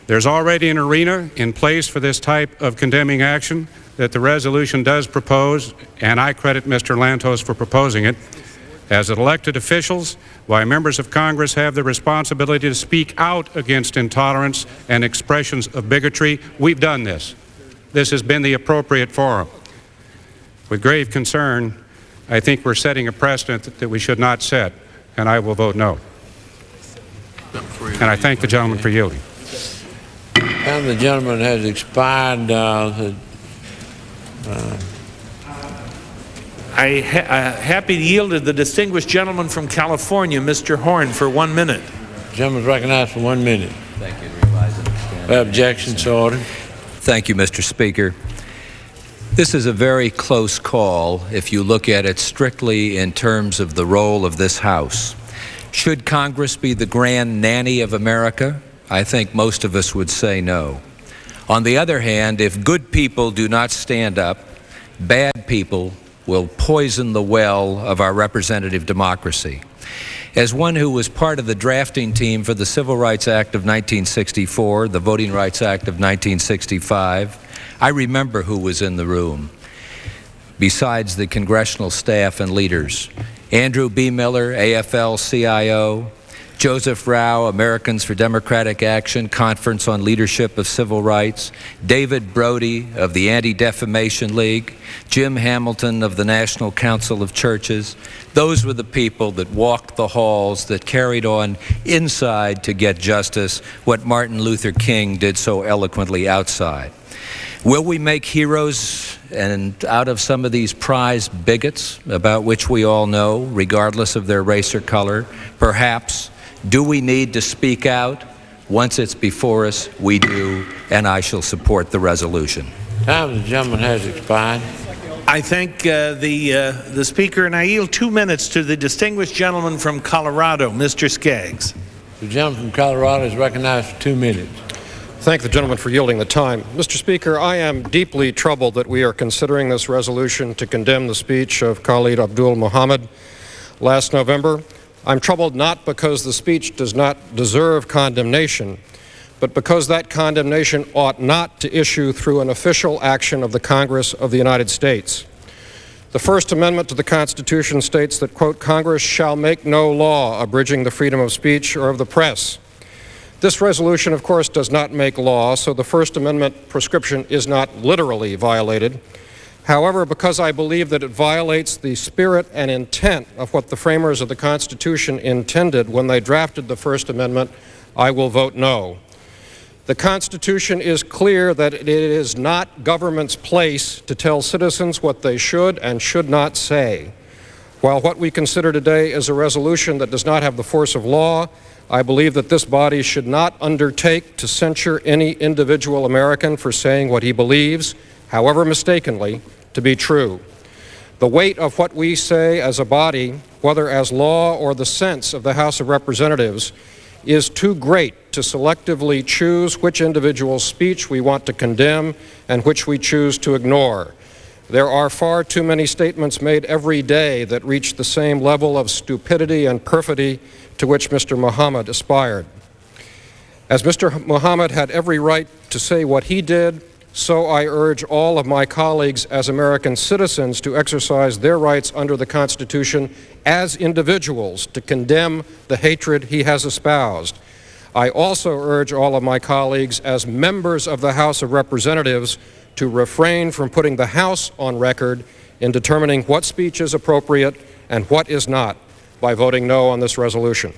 There's already an arena in place for this type of condemning action that the resolution does propose, and I credit Mr. Lantos for proposing it. As elected officials, why members of Congress have the responsibility to speak out against intolerance and expressions of bigotry, we've done this. This has been the appropriate forum. With grave concern, I think we're setting a precedent that we should not set, and I will vote no. And I thank the gentleman for yielding. And the gentleman has expired. I'm happy to yield to the distinguished gentleman from California, Mr. Horn, for 1 minute. The gentleman is recognized for 1 minute. Thank you. Objection, so ordered. Thank you, Mr. Speaker. This is a very close call if you look at it strictly in terms of the role of this House. Should Congress be the grand nanny of America? I think most of us would say no. On the other hand, if good people do not stand up, bad people will poison the well of our representative democracy. As one who was part of the drafting team for the Civil Rights Act of 1964, the Voting Rights Act of 1965, I remember who was in the room, besides the congressional staff and leaders. Andrew B. Miller, AFL-CIO, Joseph Rao, Americans for Democratic Action, Conference on Leadership of Civil Rights, David Brody of the Anti-Defamation League, Jim Hamilton of the National Council of Churches. Those were the people that walked the halls, that carried on inside to get justice, what Martin Luther King did so eloquently outside. Will we make heroes and out of some of these prize bigots about which we all know, regardless of their race or color? Perhaps. Do we need to speak out? Once it's before us, we do, and I shall support the resolution. Time of the gentleman has expired. I thank the Speaker, and I yield 2 minutes to the distinguished gentleman from Colorado, Mr. Skaggs. The gentleman from Colorado is recognized for 2 minutes. Thank the gentleman for yielding the time. Mr. Speaker, I am deeply troubled that we are considering this resolution to condemn the speech of Khalid Abdul Muhammad last November. I'm troubled not because the speech does not deserve condemnation, but because that condemnation ought not to issue through an official action of the Congress of the United States. The First Amendment to the Constitution states that, quote, Congress shall make no law abridging the freedom of speech or of the press. This resolution, of course, does not make law, so the First Amendment prescription is not literally violated. However, because I believe that it violates the spirit and intent of what the framers of the Constitution intended when they drafted the First Amendment, I will vote no. The Constitution is clear that it is not government's place to tell citizens what they should and should not say. While what we consider today is a resolution that does not have the force of law, I believe that this body should not undertake to censure any individual American for saying what he believes, however mistakenly, to be true. The weight of what we say as a body, whether as law or the sense of the House of Representatives, is too great to selectively choose which individual's speech we want to condemn and which we choose to ignore. There are far too many statements made every day that reach the same level of stupidity and perfidy to which Mr. Muhammad aspired. As Mr. Muhammad had every right to say what he did, so I urge all of my colleagues as American citizens to exercise their rights under the Constitution as individuals to condemn the hatred he has espoused. I also urge all of my colleagues as members of the House of Representatives to refrain from putting the House on record in determining what speech is appropriate and what is not by voting no on this resolution.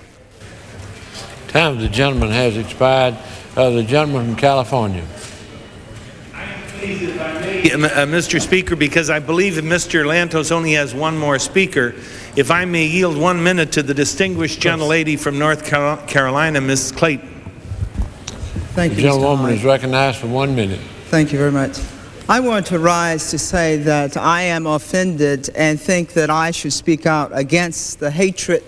Time of the gentleman has expired. The gentleman from California. Mr. Speaker, because I believe that Mr. Lantos only has one more speaker, if I may yield 1 minute to the distinguished gentlelady from North Carolina, Ms. Clayton. Thank you, The gentlewoman is recognized for 1 minute. Thank you very much. I want to rise to say that I am offended and think that I should speak out against the hatred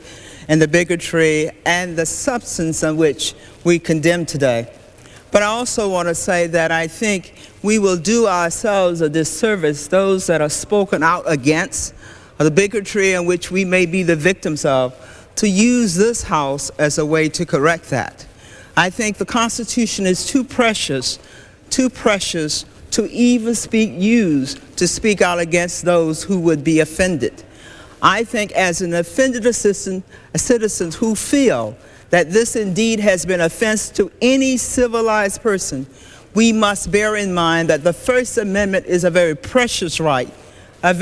and the bigotry and the substance of which we condemn today. But I also want to say that I think we will do ourselves a disservice, those that are spoken out against the bigotry in which we may be the victims of, to use this House as a way to correct that. I think the Constitution is too precious to even use to speak out against those who would be offended. I think as an offended citizens who feel that this indeed has been offense to any civilized person, we must bear in mind that the First Amendment is a very precious right, and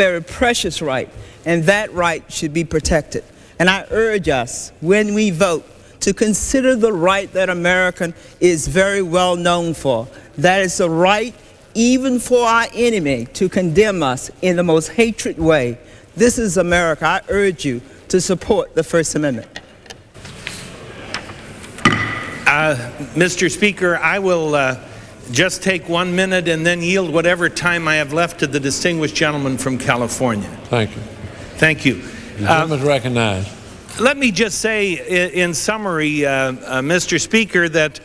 that right should be protected. And I urge us, when we vote, to consider the right that American is very well known for. That is the right, even for our enemy, to condemn us in the most hatred way. This is America. I urge you to support the First Amendment. Mr. Speaker, I will just take 1 minute and then yield whatever time I have left to the distinguished gentleman from California. Thank you. Thank you. The gentleman is recognized. Let me just say in summary, Mr. Speaker, that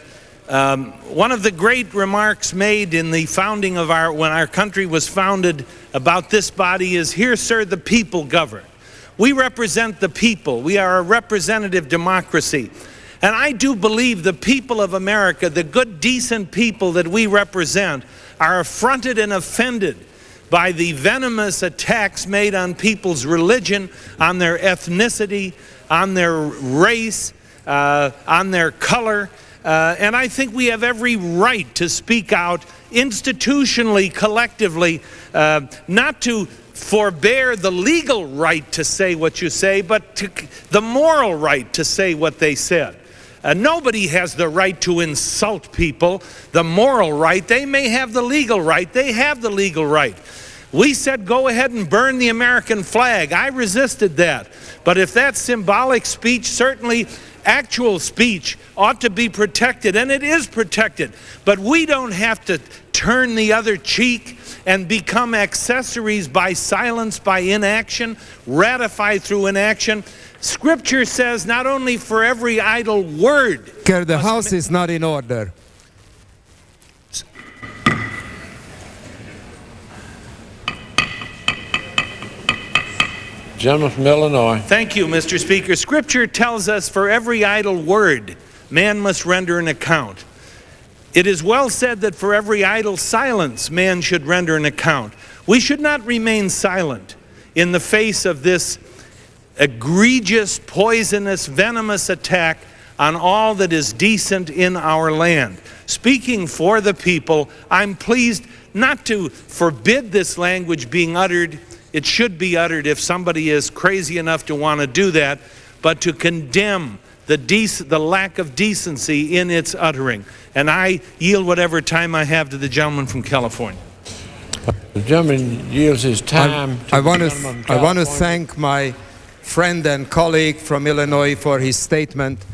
one of the great remarks made in the founding of when our country was founded about this body is, "Here, sir, the people govern." We represent the people. We are a representative democracy. And I do believe the people of America, the good, decent people that we represent, are affronted and offended by the venomous attacks made on people's religion, on their ethnicity, on their race, on their color. And I think we have every right to speak out institutionally, collectively, not to forbear the legal right to say what you say, but the moral right to say what they said. Nobody has the right to insult people, the moral right. They may have the legal right. They have the legal right. We said go ahead and burn the American flag. I resisted that. But if that's symbolic speech, certainly actual speech ought to be protected, and it is protected. But we don't have to turn the other cheek and become accessories by silence, by inaction, ratify through inaction. Scripture says not only for every idle word. The House is not in order. Gentleman from Illinois. Thank you, Mr. Speaker. Scripture tells us for every idle word, man must render an account. It is well said that for every idle silence, man should render an account. We should not remain silent in the face of this egregious, poisonous, venomous attack on all that is decent in our land. Speaking for the people, I'm pleased not to forbid this language being uttered. It should be uttered if somebody is crazy enough to want to do that, but to condemn the lack of decency in its uttering. And I yield whatever time I have to the gentleman from California. The gentleman yields his time. I want to thank my friend and colleague from Illinois for his statement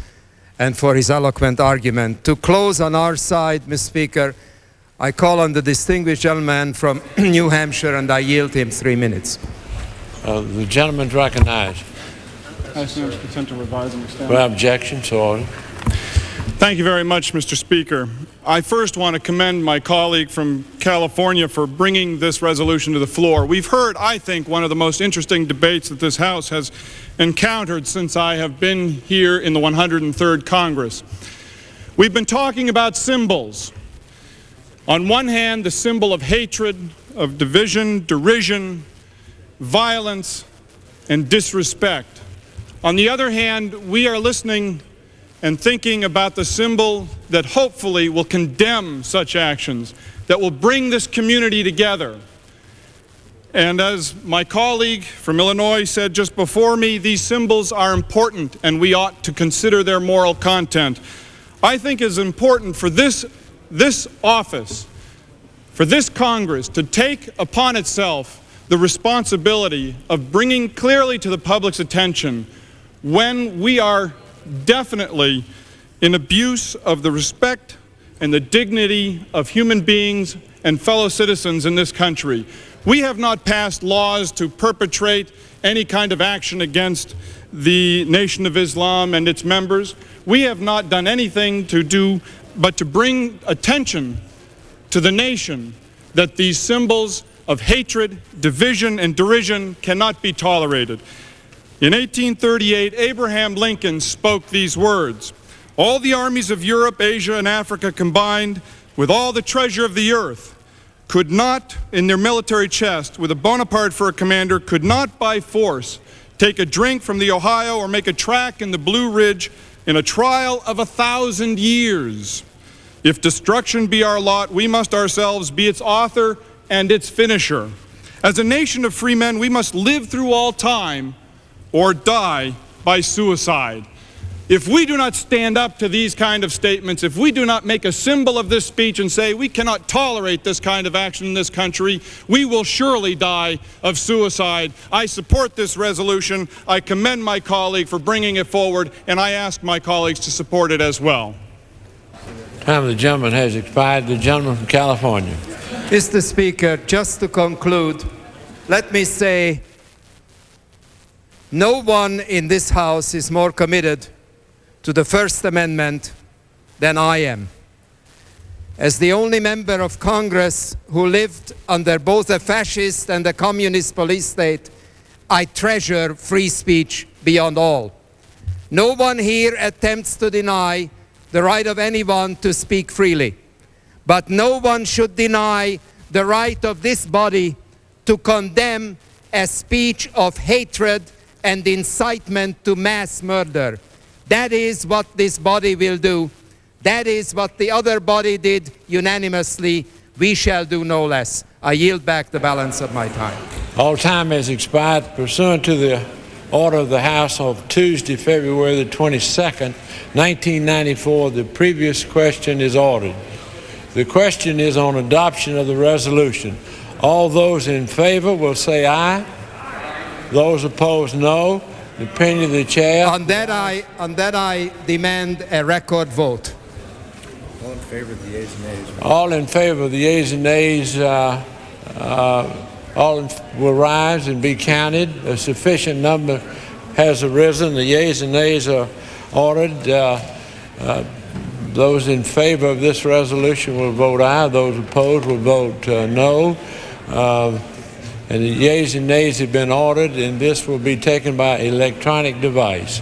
and for his eloquent argument. To close on our side, Mr. Speaker, I call on the distinguished gentleman from New Hampshire and I yield him 3 minutes. The gentleman's recognized. I assume consent to revise and extend. Without objection, so ordered. Thank you very much, Mr. Speaker. I first want to commend my colleague from California for bringing this resolution to the floor. We've heard, I think, one of the most interesting debates that this House has encountered since I have been here in the 103rd Congress. We've been talking about symbols. On one hand, the symbol of hatred, of division, derision, violence, and disrespect. On the other hand, we are listening and thinking about the symbol that hopefully will condemn such actions, that will bring this community together. And as my colleague from Illinois said just before me, these symbols are important and we ought to consider their moral content. I think it is important for this office, for this Congress, to take upon itself the responsibility of bringing clearly to the public's attention when we are definitely in abuse of the respect and the dignity of human beings and fellow citizens in this country. We have not passed laws to perpetrate any kind of action against the Nation of Islam and its members. We have not done anything but to bring attention to the nation that these symbols of hatred, division, and derision cannot be tolerated. In 1838, Abraham Lincoln spoke these words: "All the armies of Europe, Asia, and Africa combined, with all the treasure of the earth, could not, in their military chest, with a Bonaparte for a commander, could not by force take a drink from the Ohio or make a track in the Blue Ridge in a trial of 1,000 years. If destruction be our lot, we must ourselves be its author and its finisher. As a nation of free men, we must live through all time or die by suicide." If we do not stand up to these kind of statements, if we do not make a symbol of this speech and say we cannot tolerate this kind of action in this country, we will surely die of suicide. I support this resolution. I commend my colleague for bringing it forward, and I ask my colleagues to support it as well. Time of the gentleman has expired. The gentleman from California. Mr. Speaker, just to conclude, let me say no one in this House is more committed to the First Amendment than I am. As the only member of Congress who lived under both a fascist and a communist police state, I treasure free speech beyond all. No one here attempts to deny the right of anyone to speak freely, but no one should deny the right of this body to condemn a speech of hatred and incitement to mass murder. That is what this body will do. That is what the other body did unanimously. We shall do no less. I yield back the balance of my time. All time has expired. Pursuant to the order of the House of Tuesday, February the 22nd, 1994, the previous question is ordered. The question is on adoption of the resolution. All those in favor will say aye. Those opposed, no. The opinion of the chair. On that I demand a record vote. All in favor of the yeas and nays. All in favor of the yeas and nays will rise and be counted. A sufficient number has arisen. The yeas and nays are ordered. Those in favor of this resolution will vote aye. Those opposed will vote no. And the yeas and nays have been ordered, and this will be taken by electronic device.